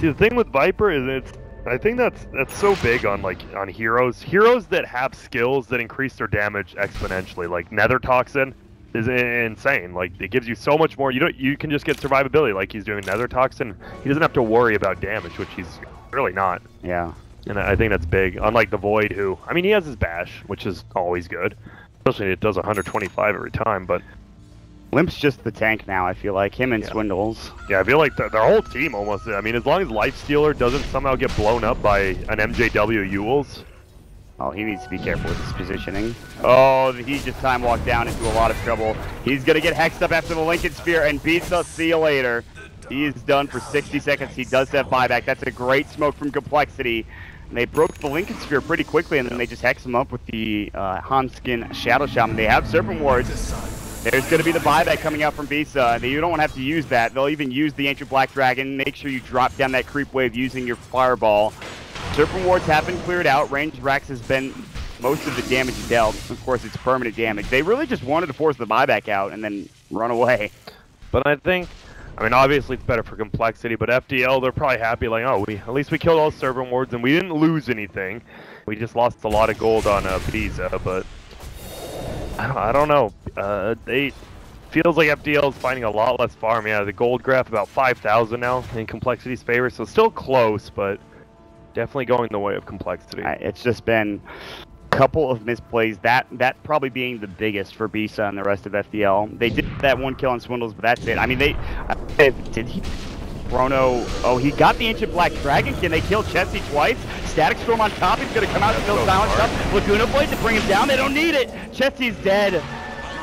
See, the thing with Viper is I think that's so big on on heroes. Heroes that have skills that increase their damage exponentially, like Nether Toxin is insane. Like, it gives you so much more. You can just get survivability like he's doing Nether Toxin. He doesn't have to worry about damage, which he's really not. Yeah. And I think that's big. Unlike the Void, who, I mean, he has his bash, which is always good. Especially it does 125 every time, but Limp's just the tank now, I feel like. Him and Swindles. Yeah, I feel like their whole team almost, I mean, as long as Lifestealer doesn't somehow get blown up by an MJW Yules. Oh, he needs to be careful with his positioning. Oh, he just time walked down into a lot of trouble. He's going to get hexed up after the Lincoln Sphere and beats us. See you later. He is done for 60 seconds. He does have buyback. That's a great smoke from compLexity. And they broke the Lincoln Sphere pretty quickly, and then they just hex him up with the Hanskin Shadow Shaman. They have Serpent Wards. There's going to be the buyback coming out from Bisa. You don't want to have to use that. They'll even use the Ancient Black Dragon. Make sure you drop down that creep wave using your Fireball. Serpent Wards have been cleared out. Range Rax has been most of the damage dealt. Of course, it's permanent damage. They really just wanted to force the buyback out and then run away. But I think, I mean, obviously it's better for compLexity, but FDL, they're probably happy, like, oh, at least we killed all Serpent Wards and we didn't lose anything. We just lost a lot of gold on Bisa, but I don't know. Feels like FDL is finding a lot less farm. Yeah, the gold graph about 5,000 now in compLexity's favor, so still close, but definitely going the way of compLexity. It's just been a couple of misplays. That probably being the biggest for Bisa and the rest of FDL. They did that one kill on Swindles, but that's it. I mean, did he? Chrono, oh, he got the Ancient Black Dragon. Can they kill Chetsy twice? Static Storm on top. He's going to come out and still silence up. Laguna Blade to bring him down. They don't need it. Chetsy's dead.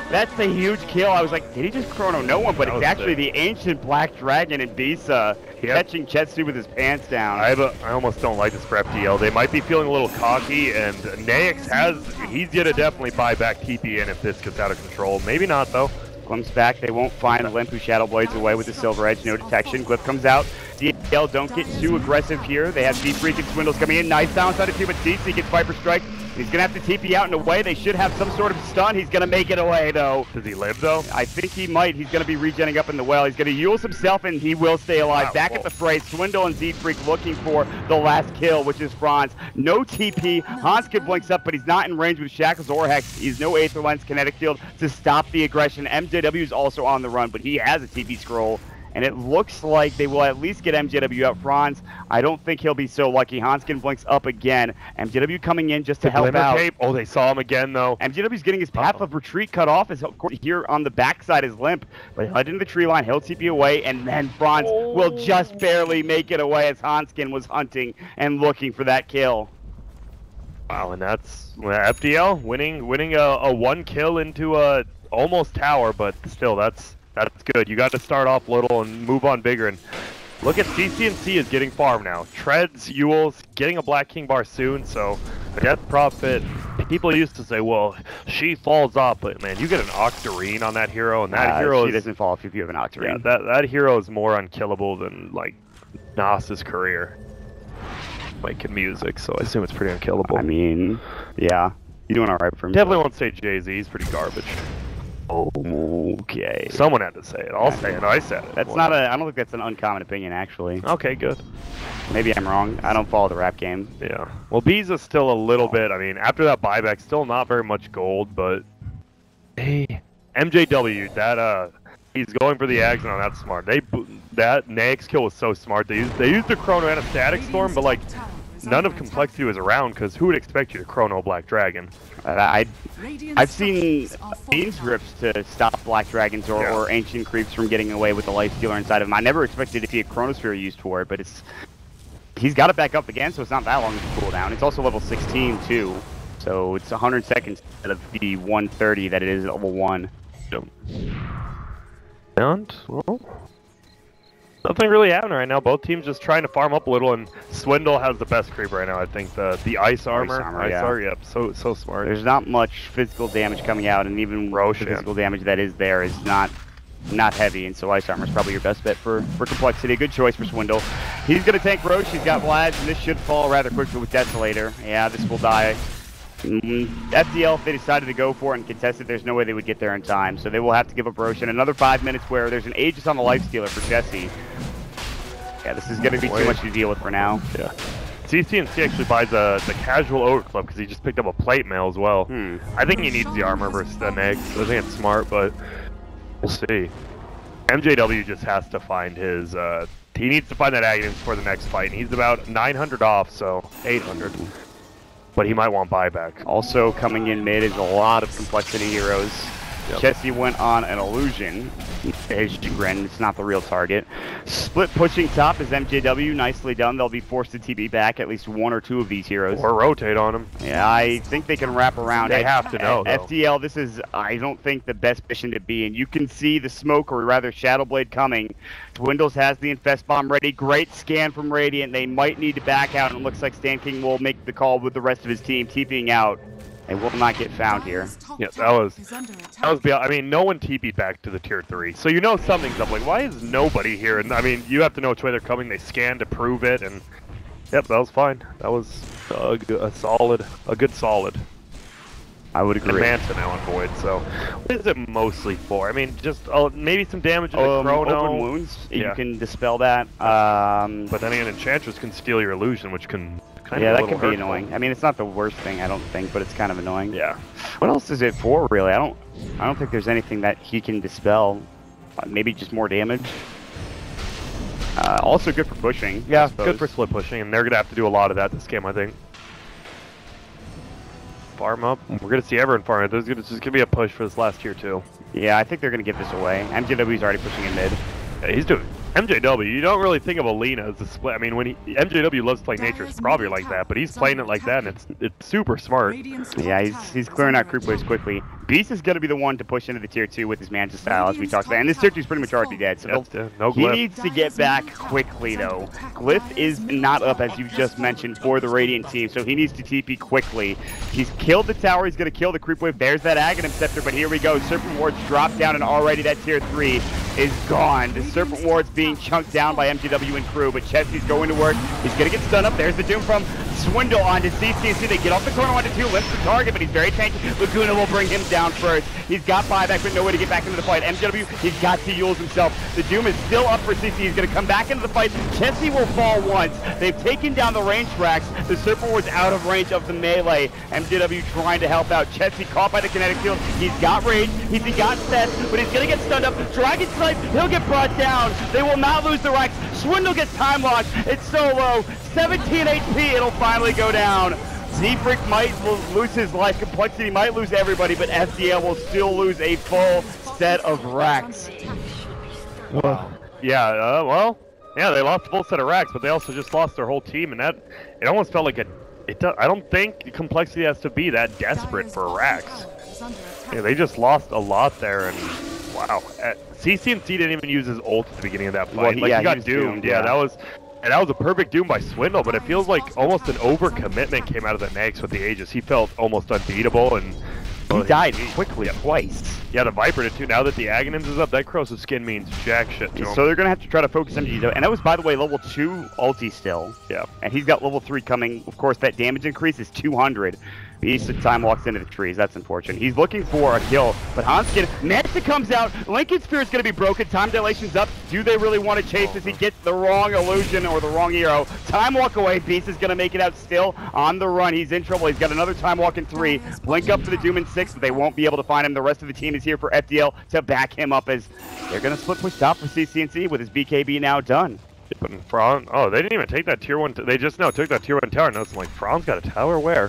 That's a huge kill. I was like, did he just Chrono no one? But it's actually the Ancient Black Dragon in Bisa catching Chetsu with his pants down. I almost don't like this for FDL. They might be feeling a little cocky, and Naix he's going to definitely buy back TP in if this gets out of control. Maybe not, though. Comes back, they won't find Limp, who Shadow Blades away with the Silver Edge, no detection. Glyph comes out. DL don't get too aggressive here. They have Deep Freak and Swindles coming in. Nice balance on it too, but DC gets Viper Strike. He's going to have to TP out and away. They should have some sort of stun. He's going to make it away, though. Does he live, though? I think he might. He's going to be regenning up in the well. He's going to Yules himself, and he will stay alive. Back at the fray, Swindle and Z-Freak looking for the last kill, which is Franz. No TP. Hanskin blinks up, but he's not in range with Shackles or Hex. He's no Aether Lens Kinetic Field to stop the aggression. MJW is also on the run, but he has a TP scroll. And it looks like they will at least get MJW out. Franz, I don't think he'll be so lucky. Hanskin blinks up again. MJW coming in just to help out. Tape. Oh, they saw him again, though. MJW's getting his path of retreat cut off. As of course, here on the backside is Limp. But he'll head into the tree line. He'll TP away. And then Franz will just barely make it away as Hanskin was hunting and looking for that kill. Wow, and that's FDL winning a one kill into a almost tower, but still, that's good. You got to start off little and move on bigger. And look at CCNC is getting farm now. Treads, Yules, getting a Black King bar soon. So Death Prophet, people used to say, well, she falls off, but man, you get an Octarine on that hero, and that hero she doesn't fall off if you have an Octarine. Yeah, that hero is more unkillable than like Nas's career. Making music, so I assume it's pretty unkillable. I mean, yeah, you're doing all right for him. Definitely won't say Jay-Z. He's pretty garbage. Okay. Someone had to say it. I'll say it. I said it. That's not I don't think that's an uncommon opinion, actually. Okay, good. Maybe I'm wrong. I don't follow the rap game. Yeah. Well, Biza's still a little bit. I mean, after that buyback, still not very much gold, but hey, MJW, He's going for the Ags now. That's smart. That Nax kill was so smart. They used the Chrono and a Static Storm, but like none of Complexity was around because who would expect you to Chrono Black Dragon? I've seen Beans Rips to stop Black Dragons or Ancient Creeps from getting away with the Life Stealer inside of him. I never expected to see a Chronosphere used for it, but he's got it back up again, so it's not that long of a cooldown. It's also level 16 too, so it's 100 seconds instead of the 130 that it is at level 1. Yep. And, well, nothing really happening right now. Both teams just trying to farm up a little, and Swindle has the best creep right now. I think the Ice Armor, yep, so smart. There's not much physical damage coming out, and even the physical damage that is there is not heavy, and so Ice Armor is probably your best bet for Complexity. Good choice for Swindle. He's going to tank Roche, he's got Vlad, and this should fall rather quickly with Desolator. Yeah, this will die. FDL, if they decided to go for it and contest it, there's no way they would get there in time, so they will have to give up Roche in another 5 minutes where there's an Aegis on the Life Stealer for Jesse. Yeah, this is going to be too much to deal with for now. Yeah. CCNC actually buys the casual overclip because he just picked up a plate mail as well. I think he needs the armor versus the Nax. I think it's smart, but we'll see. MJW just has to find his, he needs to find that Aghanim for the next fight, and he's about 900 off, so 800. But he might want buyback. Also coming in mid is a lot of Complexity heroes. Yep. Jesse went on an illusion. His chagrin, it's not the real target. Split pushing top is MJW, nicely done. They'll be forced to TB back at least one or two of these heroes. Or rotate on them. Yeah, I think they can wrap around. They have to know, though. FDL, this is, I don't think, the best mission to be in. You can see the smoke, or rather Shadow Blade, coming. Dwindles has the Infest Bomb ready. Great scan from Radiant. They might need to back out, and it looks like Stan King will make the call with the rest of his team, TPing out. They will not get found here. Yeah, that was beyond, I mean, no one TP'd back to the tier 3. So you know something's up. Like, why is nobody here? And I mean, you have to know which way they're coming. They scanned to prove it, and yep, that was fine. That was a good solid. I would agree. And Manta now on Void, so what is it mostly for? I mean, just maybe some damage in the Chrono. Open wounds, you can dispel that. But then again, Enchantress can steal your illusion, which can that can be annoying. I mean, it's not the worst thing, I don't think, but it's kind of annoying. Yeah. What else is it for, really? I don't think there's anything that he can dispel. Maybe just more damage. Also good for pushing. Yeah, good for split pushing, and they're gonna have to do a lot of that this game, I think. Farm up. We're gonna see everyone farm it. There's just gonna be a push for this last tier 2. Yeah, I think they're gonna give this away. MJW's already pushing in mid. Yeah, he's doing MJW. You don't really think of Alina as a split. I mean, when MJW loves playing Nature's probably like that, but he's playing it like that, and it's super smart. Yeah, he's clearing out creep waves quickly. Beast is going to be the one to push into the tier 2 with his Manta style, as we talked about. And this tier 2 is pretty much already dead, so he needs to get back quickly, though. Glyph is not up, as you just mentioned, for the Radiant team, so he needs to TP quickly. He's killed the tower. He's going to kill the creep wave. There's that Aghanim Scepter, but here we go. Serpent Ward's dropped down, and already that tier 3 is gone. The Serpent Ward's being chunked down by MJW and crew, but Chelsea's going to work. He's going to get stunned up. There's the Doom from Swindle onto CCC. They get off the corner onto 2, limps the target, but he's very tanky. Laguna will bring him down first. He's got buyback, but no way to get back into the fight. MJW, he's got to use himself. The Doom is still up for CC. He's going to come back into the fight. Chelsea will fall once. They've taken down the range tracks. The Serpent Ward's out of range of the melee. MJW trying to help out. Chelsea caught by the kinetic field. He's got rage. He's got sets, but he's going to get stunned up. Dragon Snipe, he'll get brought down. They will not lose the racks. Swindle gets time locked. It's so low. 17 HP. It'll finally go down. Z-Freak might lose his life. Complexity might lose everybody, but FDL will still lose a full set of racks. Well, yeah, they lost a full set of racks, but they also just lost their whole team, and that it almost felt like I don't think Complexity has to be that desperate for racks. Yeah, they just lost a lot there, and wow. CCNC didn't even use his ult at the beginning of that fight. Well, he got doomed. Yeah, that was a perfect doom by Swindle, but it feels like almost an overcommitment came out of the Nax with the Aegis. He felt almost unbeatable, and he died quickly twice. Yeah, the Viper did too. Now that the Aghanims is up, that corrosive skin means jack shit to him. So they're going to have to try to focus MG, and that was, by the way, level 2 ulti still. Yeah. And he's got level 3 coming. Of course, that damage increase is 200. Beast time walks into the trees. That's unfortunate. He's looking for a kill, but Hanskin, Manta comes out. Lincoln Spear is going to be broken. Time dilation's up. Do they really want to chase as he gets the wrong illusion or the wrong hero? Time walk away. Beast is going to make it out still on the run. He's in trouble. He's got another time walk in 3. Blink up for the Doom in 6, but they won't be able to find him. The rest of the team is here for FDL to back him up as They're going to split push top for CCNC with his BKB now done. But Franz, oh, they didn't even take that tier 1. They just took that tier 1 tower. And I'm like, Franz got a tower where?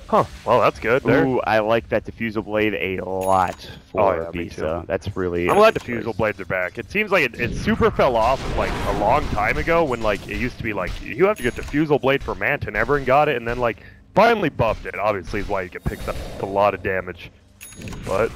Huh. Well, that's good. There. Ooh, I like that Diffusal Blade a lot for Bisa. That's really. I'm glad Diffusal Blades are back. It seems like it super fell off like a long time ago when like it used to be like you have to get Diffusal Blade for Manta. Everyone got it, and then like finally buffed it. Obviously, is why you get picked up a lot of damage. But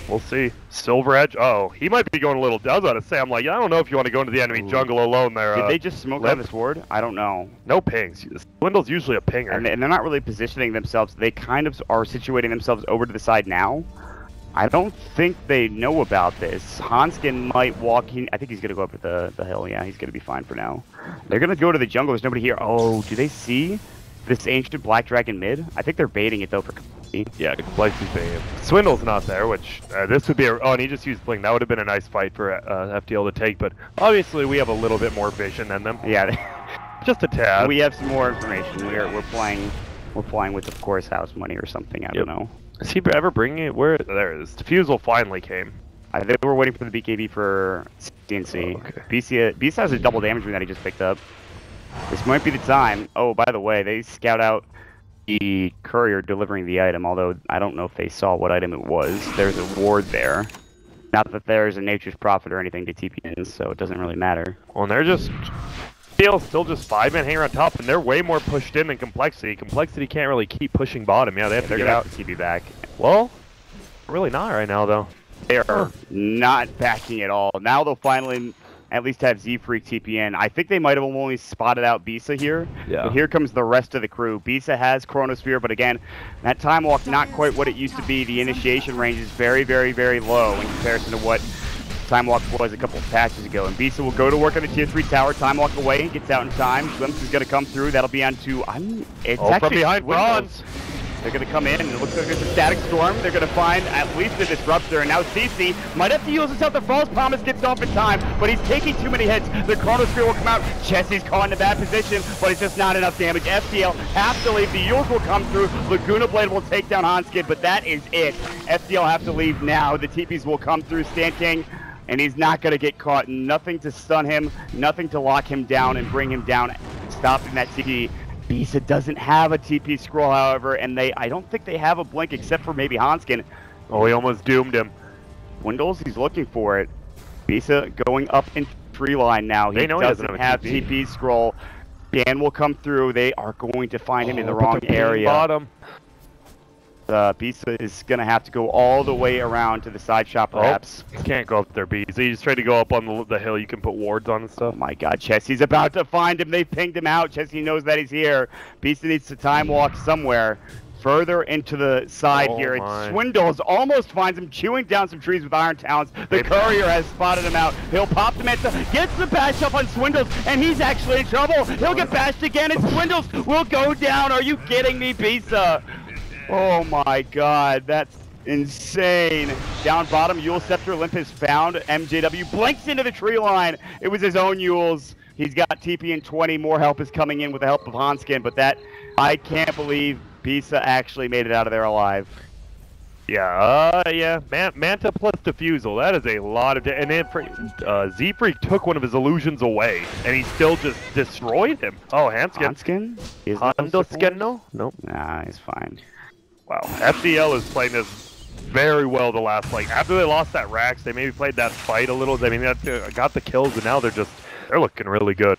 we'll see. Silver Edge. Oh, he might be going a little. I was about to say, I'm like, I don't know if you want to go into the enemy jungle alone there. Did they just smoke out this ward? I don't know. No pings. Swindle's usually a pinger. And they're not really positioning themselves. They kind of are situating themselves over to the side now. I don't think they know about this. Hanskin might walk in. I think he's going to go up at the hill. Yeah, he's going to be fine for now. They're going to go to the jungle. There's nobody here. Oh, do they see this ancient black dragon mid? I think they're baiting it though for. Yeah, complexity's baiting. Swindle's not there, which this would be a. Oh, and he just used Blink. That would have been a nice fight for FDL to take, but obviously we have a little bit more vision than them. Yeah, just a tad. We have some more information. We're playing with, of course, house money or something. I don't know. Is he ever bringing it? Where? There it is. Diffusal finally came. They were waiting for the BKB for CNC. Oh, okay. BC has a double damage ring that he just picked up. This might be the time. Oh, by the way, they scout out the courier delivering the item, although I don't know if they saw what item it was. There's a ward there. Not that there's a Nature's Prophet or anything to TP in, so it doesn't really matter. Well, and they're just... still just 5-man hanging on top, and they're way more pushed in than Complexity. Complexity can't really keep pushing bottom. Yeah, they have to get out. TP back. Well, really not right now, though. They are not backing at all. Now they'll finally at least have Z-Freak TP in. I think they might have only spotted out Bisa here. Yeah. But here comes the rest of the crew. Bisa has Chronosphere, but again, that Time Walk not quite what it used to be. The initiation range is very, very, very low in comparison to what Time Walk was a couple of patches ago. And Bisa will go to work on the tier 3 tower. Time Walk away, gets out in time. Glimpse is going to come through. That'll be on to... It's actually from behind Bronze. They're going to come in, and it looks like there's a static storm. They're going to find at least a disruptor, and now CC might have to use himself. The false promise gets off in time, but he's taking too many hits. The Chronosphere will come out. Chessie's caught in a bad position, but it's just not enough damage. FDL have to leave. The Eul's will come through. Laguna Blade will take down Hanskin, but that is it. FDL have to leave now. The TPs will come through. Stan King, and he's not going to get caught. Nothing to stun him, nothing to lock him down and bring him down, stopping that TP. Bisa doesn't have a TP scroll, however, and I don't think they have a blink except for maybe Hanskin. Oh, he almost doomed him. Windows, he's looking for it. Bisa going up in tree line now. He doesn't have TP scroll. Dan will come through. They are going to find him in the wrong area. Bottom. Bisa is going to have to go all the way around to the side shop, perhaps. Oh, can't go up there, Bisa. He just tried to go up on the hill. You can put wards on and stuff. Oh my god, Chessie's about to find him. They pinged him out. Chessie knows that he's here. Bisa needs to time walk somewhere further into the side here. It Swindles almost finds him chewing down some trees with Iron Talons. The courier has spotted him out. He'll pop the Manta, gets the bash up on Swindles, and he's actually in trouble. He'll get bashed again, and Swindles will go down. Are you kidding me, Bisa? Oh my god, that's insane. Down bottom, Eul Scepter Olympus found. MJW blinks into the tree line. It was his own Eul's. He's got TP in 20. More help is coming in with the help of Hanskin, but I can't believe Bisa actually made it out of there alive. Yeah, Manta plus Diffusal. That is a lot of... And then Z-Freak took one of his illusions away, and he still just destroyed him. Oh, Hanskin? Hanskin? No? Nope. Nah, he's fine. Wow, FDL is playing this very well the last, after they lost that Rax, they maybe played that fight a little. I mean, they got the kills, and now they're looking really good.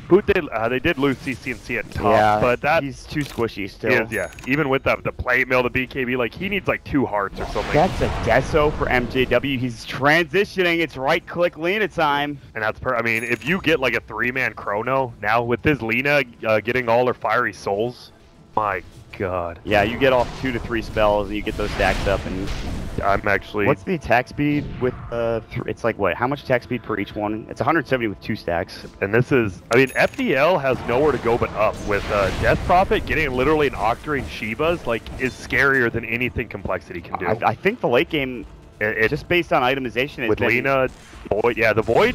They did lose CCNC at top, but he's too squishy still. Yeah, even with the plate mill, the BKB, he needs 2 hearts or something. That's a deso for MJW. He's transitioning. It's right-click Lina time. And that's I mean, if you get a 3-man chrono now with this Lina getting all her fiery souls, my god. Yeah, you get off 2 to 3 spells, and you get those stacks up, and I'm actually... What's the attack speed with it's what? How much attack speed per each one? It's 170 with 2 stacks. And this is... I mean, FDL has nowhere to go but up. With Death Prophet getting literally an Octarine Shivas, is scarier than anything Complexity can do. I think the late game It just based on itemization. With Lina, Void, yeah, the Void,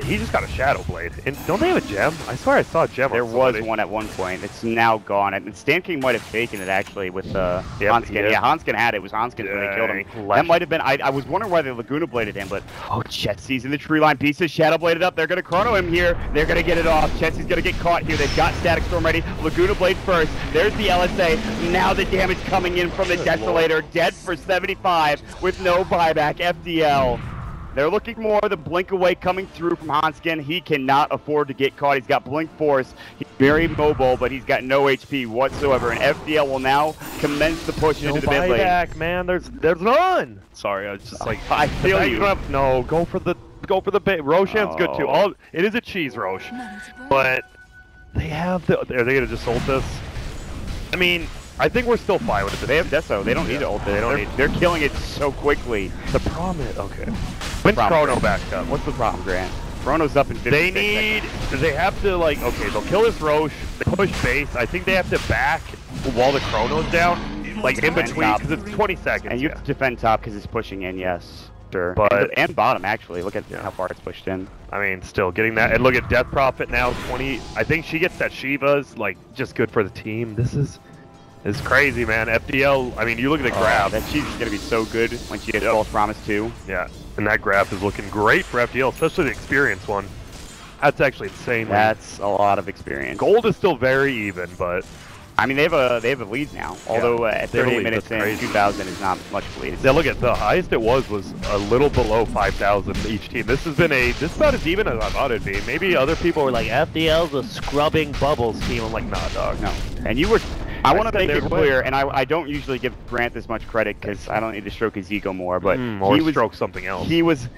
he just got a Shadow Blade. And don't they have a gem? I swear I saw a gem. There was one at one point. It's now gone. And Stan King might have taken it actually with Hanskin. Yeah, Hanskin had it. It was Hanskin when they killed him. That might have been. I was wondering why they Laguna bladed him, but Chetsy's in the tree line. Pieces Shadow Bladed up. They're gonna chrono him here. They're gonna get it off. Chetsy's gonna get caught here. They've got Static Storm ready. Laguna Blade first. There's the LSA. Now the damage coming in from the Desolator. Dead for 75 with no buyback. FDL. They're looking more the blink away coming through from Hanskin. He cannot afford to get caught. He's got blink force. He's very mobile, but he's got no HP whatsoever. And FDL will now commence the push into the mid lane. Buyback, man. There's none. Sorry, I was just like I feel you. No, go for the bait. Roshan's good too. It is a cheese Rosh, but they have the. Are they gonna just ult this? I mean, I think we're still fine with it. They have Deso. They don't need to ult it. They're killing it so quickly. The problem is When's Chrono back up? What's the problem, Grant? Chrono's up in 56 seconds. They have to they'll kill this Rosh, they push base. I think they have to back while the Chrono's down, like in between, because it's 20 seconds. And you have to defend top because it's pushing in, yes. Sure. But, and bottom, actually. Look at how far it's pushed in. I mean, still getting that. And look at Death Prophet now, 20. I think she gets that Shiva's, just good for the team. This is crazy, man. FDL, I mean, you look at the graph. That Shiva's going to be so good when she gets False Promise too. Yeah. And that graph is looking great for FDL, especially the experience one. That's actually insane. That's a lot of experience. Gold is still very even, but I mean they have a lead now. Although at 38 minutes in, 2,000 is not much lead. Yeah, look at the highest it was a little below 5,000 each team. This has been this about as even as I thought it'd be. Maybe other people were like FDL's a scrubbing bubbles team. I'm like, nah, dog. No. And you were. I want to make it clear, and I don't usually give Grant this much credit because I don't need to stroke his ego more, but he was stroke something else. He was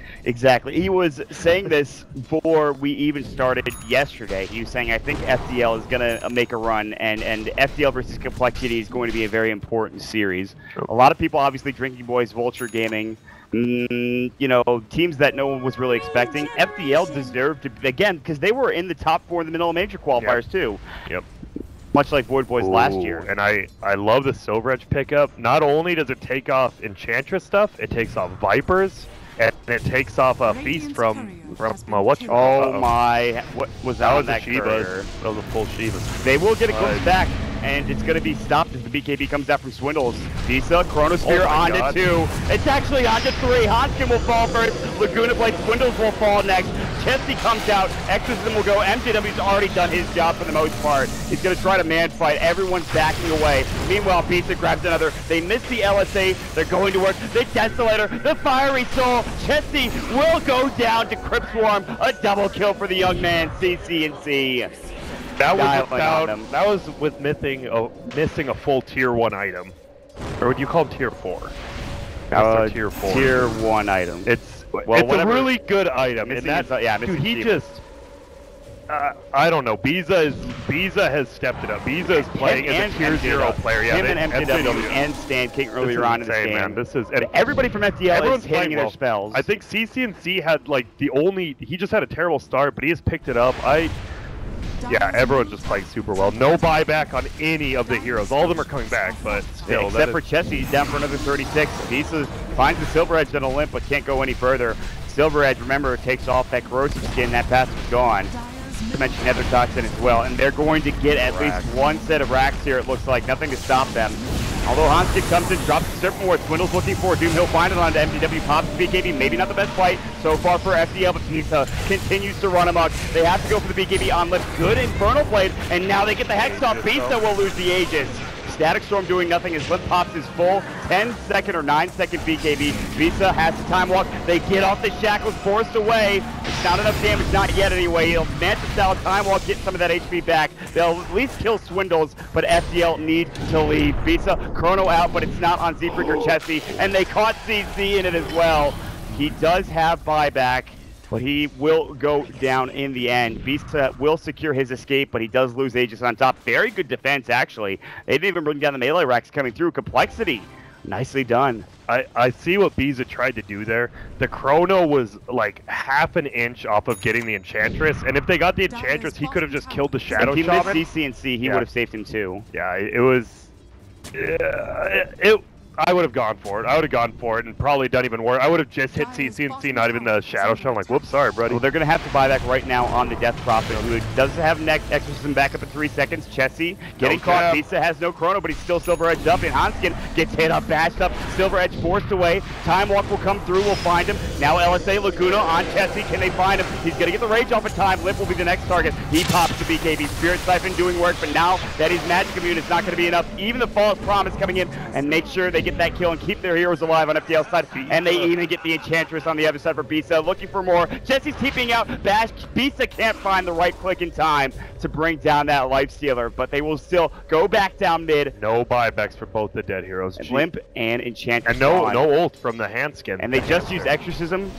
saying this before we even started yesterday. He was saying, I think FDL is gonna make a run, and FDL versus compLexity is going to be a very important series. A lot of people, obviously, Drinking Boys, Vulture Gaming. Teams that no one was really expecting. FDL deserved to, again, because they were in the top 4 in the middle of major qualifiers too. Yep. Much like Void Boys last year. And I love the Silver Edge pickup. Not only does it take off Enchantress stuff, it takes off Vipers, and it takes off a Feast from what? What was that? Was a Shiva. That was a full Shiva. They will get a glimpse back, and it's going to be stopped as the BKB comes out from Swindles. Visa, Chronosphere onto 2. It's actually onto 3. Hanskin will fall first. Laguna Blade, Swindles will fall next. Chesty comes out. Exorcism will go. MJW's already done his job for the most part. He's going to try to man fight. Everyone's backing away. Meanwhile, Visa grabs another. They miss the LSA. They're going to work. The Desolator, the Fiery Soul. Chesty will go down to Crypt Swarm. A double kill for the young man, CC&C. That was with missing a full tier 1 item. Or would you call them tier 4? Tier 4. Tier 1 item. It's a really good item. And dude, he just I don't know. Biza has stepped it up. Biza is playing as a tier 0 player. Yeah, him and MJW and Stan King earlier on in the game. Man. This is everybody from FDL is hitting their spells. I think CC&C had he just had a terrible start, but he has picked it up. Yeah, everyone's just playing super well. No buyback on any of the heroes. All of them are coming back, but still. Except for Chesty, he's down for another 36. Pieces finds the Silver Edge on a limp, but can't go any further. Silver Edge, remember, takes off that corrosive skin. That passive is gone. To mention Nether Toxin as well, and they're going to get at least one set of racks here. It looks like nothing to stop them. Although Hanskin comes in, drops the Serpent Ward, Swindle's looking for Doom. He'll find it onto MJW, pops BKB. Maybe not the best fight so far for FDL, but Pisa continues to run amok. They have to go for the BKB on lift. Good Infernal Blade, and now they get the Hex off. Pisa will lose the Aegis. Static Storm doing nothing as Limp pops his full 10-second or 9-second BKB. Visa has the time walk. They get off the shackles, forced away. It's not enough damage, not yet anyway. He'll Manta style time walk, get some of that HP back. They'll at least kill Swindles, but FDL need to leave. Visa, Chrono out, but it's not on Z-Freak or Chesty, and they caught CC in it as well. He does have buyback, but he will go down in the end. Visa will secure his escape, but he does lose Aegis on top. Very good defense, actually. They didn't even bring down the melee racks coming through. compLexity, nicely done. I see what Biza tried to do there. The Chrono was like half an inch off of getting the Enchantress, and if they got the Enchantress, he could have just killed the Shadow Shaman. If he missed CC&C, he would have saved him too. Yeah, it was... I would have gone for it. I would have gone for it and probably done even worse. I would have just hit CC, not even the Shadow Shot. I'm like, whoops, sorry, buddy. Well, they're going to have to buy back right now on the Death Prophet, who does have next Exorcism back up in 3 seconds. Chessie getting caught. Pizza has no chrono, but he's still Silver Edged up. And Hanskin gets hit up, bashed up. Silver Edge forced away. Time Walk will come through. We'll find him. Now LSA Laguna on Chessie. Can they find him? He's going to get the rage off of time. Lip will be the next target. He pops the BKB. Spirit Siphon doing work, but now that he's Magic Immune, it's not going to be enough. Even the False Promise coming in and make sure they get that kill and keep their heroes alive on FDL side, and they even get the Enchantress on the other side for Bisa. Looking for more. Chessie's keeping out. Bash. Bisa can't find the right click in time to bring down that Lifestealer, but they will still go back down mid. No buybacks for both the dead heroes. And Limp and Enchantress. And no ult from the Handskin. And they just used Exorcism.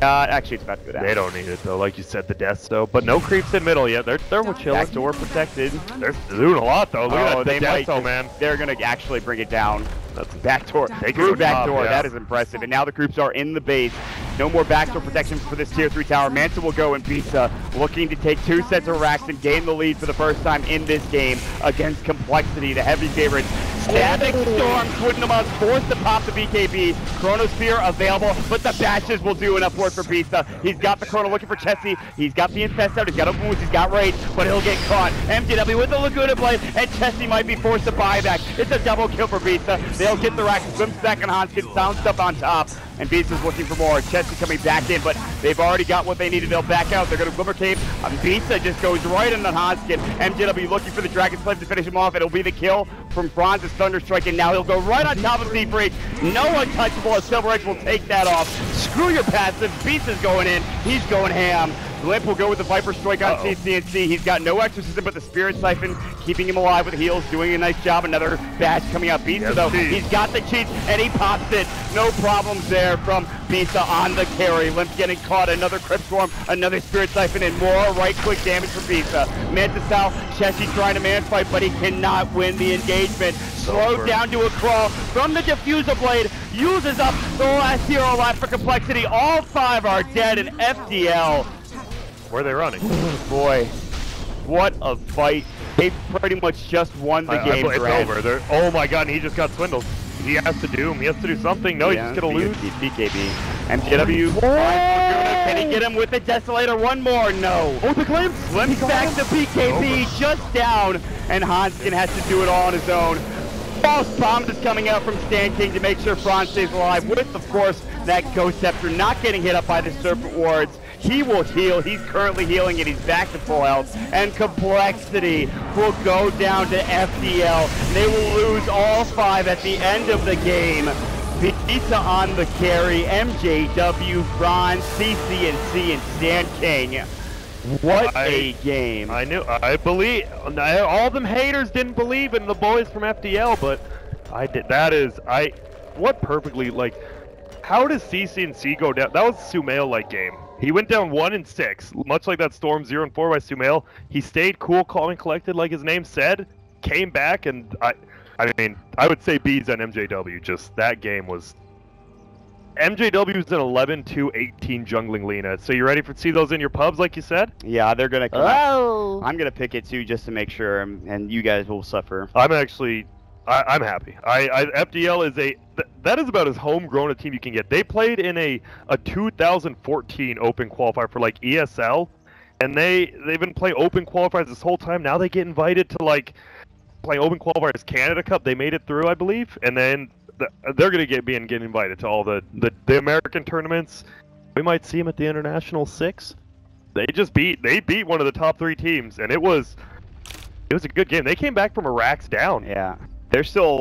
Actually, it's about to go down. They don't need it though, like you said, the deaths though. But no creeps in middle yet. They're chilling. Backdoor protected. They're doing a lot though. Look at that death though, man. They're gonna actually bring it down. That's backdoor. They Through backdoor. Yeah. That is impressive. And now the groups are in the base. No more backdoor protection for this tier 3 tower. Manta will go and Bisa looking to take 2 sets of racks and gain the lead for the first time in this game against compLexity, the heavy favorites. Stabbing Storms, wouldn't them forced to pop the BKB. Chronosphere available, but the bashes will do enough work for Bisa. He's got the Chrono looking for Chessie. He's got the Infest out. He's got open wounds. He's got rage, but he'll get caught. MJW with the Laguna Blade, and Chessie might be forced to buy back. It's a double kill for Bisa. They'll get the rack. Swims back on Hanskin. Sound stuff on top. And Bisa's looking for more. Chessie coming back in, but they've already got what they needed. They'll back out. They're going to Glimmer Cave. Bisa just goes right into Hanskin. MJW looking for the Dragon's Flame to finish him off. It'll be the kill from Franz's Thunderstrike, and now he'll go right on top of Deep Rage. No untouchable as Silver Edge will take that off. Screw your passive. Bisa's going in. He's going ham. Limp will go with the Viper Strike on CC&C. He's got no Exorcism but the Spirit Siphon, keeping him alive with heals, doing a nice job. Another bash coming out. Bisa, though, he's got the cheats, and he pops it. No problems there from Bisa on the carry. Limp getting caught. Another Crypt Swarm, another Spirit Siphon, and more right-click damage for Bisa. Manta Sal, Chessie trying to man-fight, but he cannot win the engagement. Slowed down to a crawl from the Diffuser Blade. Uses up the last hero alive for compLexity. All 5 are dead in FDL. Where are they running? Boy, what a fight. They pretty much just won the game. It's over. Oh my god, and he just got swindled. He has to do something. No, he's just gonna lose. BKB. MJW. Can he get him with the Desolator? One more. No. Oh, the glimpse. Glimpse back to BKB. Just down. And Hanskin has to do it all on his own. False Bomb is coming out from Stan King to make sure Franz stays alive with, of course, that Ghost Scepter not getting hit up by the Serpent Wards. He will heal. He's currently healing and he's back to full health. And compLexity will go down to FDL. They will lose all 5 at the end of the game. Bisa on the carry, MJW, Franz, CC&C, and Stan King. What a game. I believe, all them haters didn't believe in the boys from FDL, but I did. What perfectly, like, how does CC&C go down? That was a Sumail-like game. He went down 1-6, much like that Storm 0-4 by Sumail. He stayed cool, calm, and collected, like his name said, came back, and I mean, I would say B's on MJW. Just that game was. MJW's an 11-2-18 jungling Lina. So you ready to see those in your pubs, like you said? Yeah, they're gonna come out. I'm gonna pick it too, just to make sure, and you guys will suffer. I'm actually, I'm happy. FDL is that is about as homegrown a team you can get. They played in a 2014 Open qualifier for like ESL, and they've been playing Open qualifiers this whole time. Now they get invited to like play Open qualifiers Canada Cup. They made it through, I believe, and then they're gonna get invited to all the American tournaments. We might see them at the International 6. They beat one of the top 3 teams, and it was a good game. They came back from a racks down. Yeah, they're still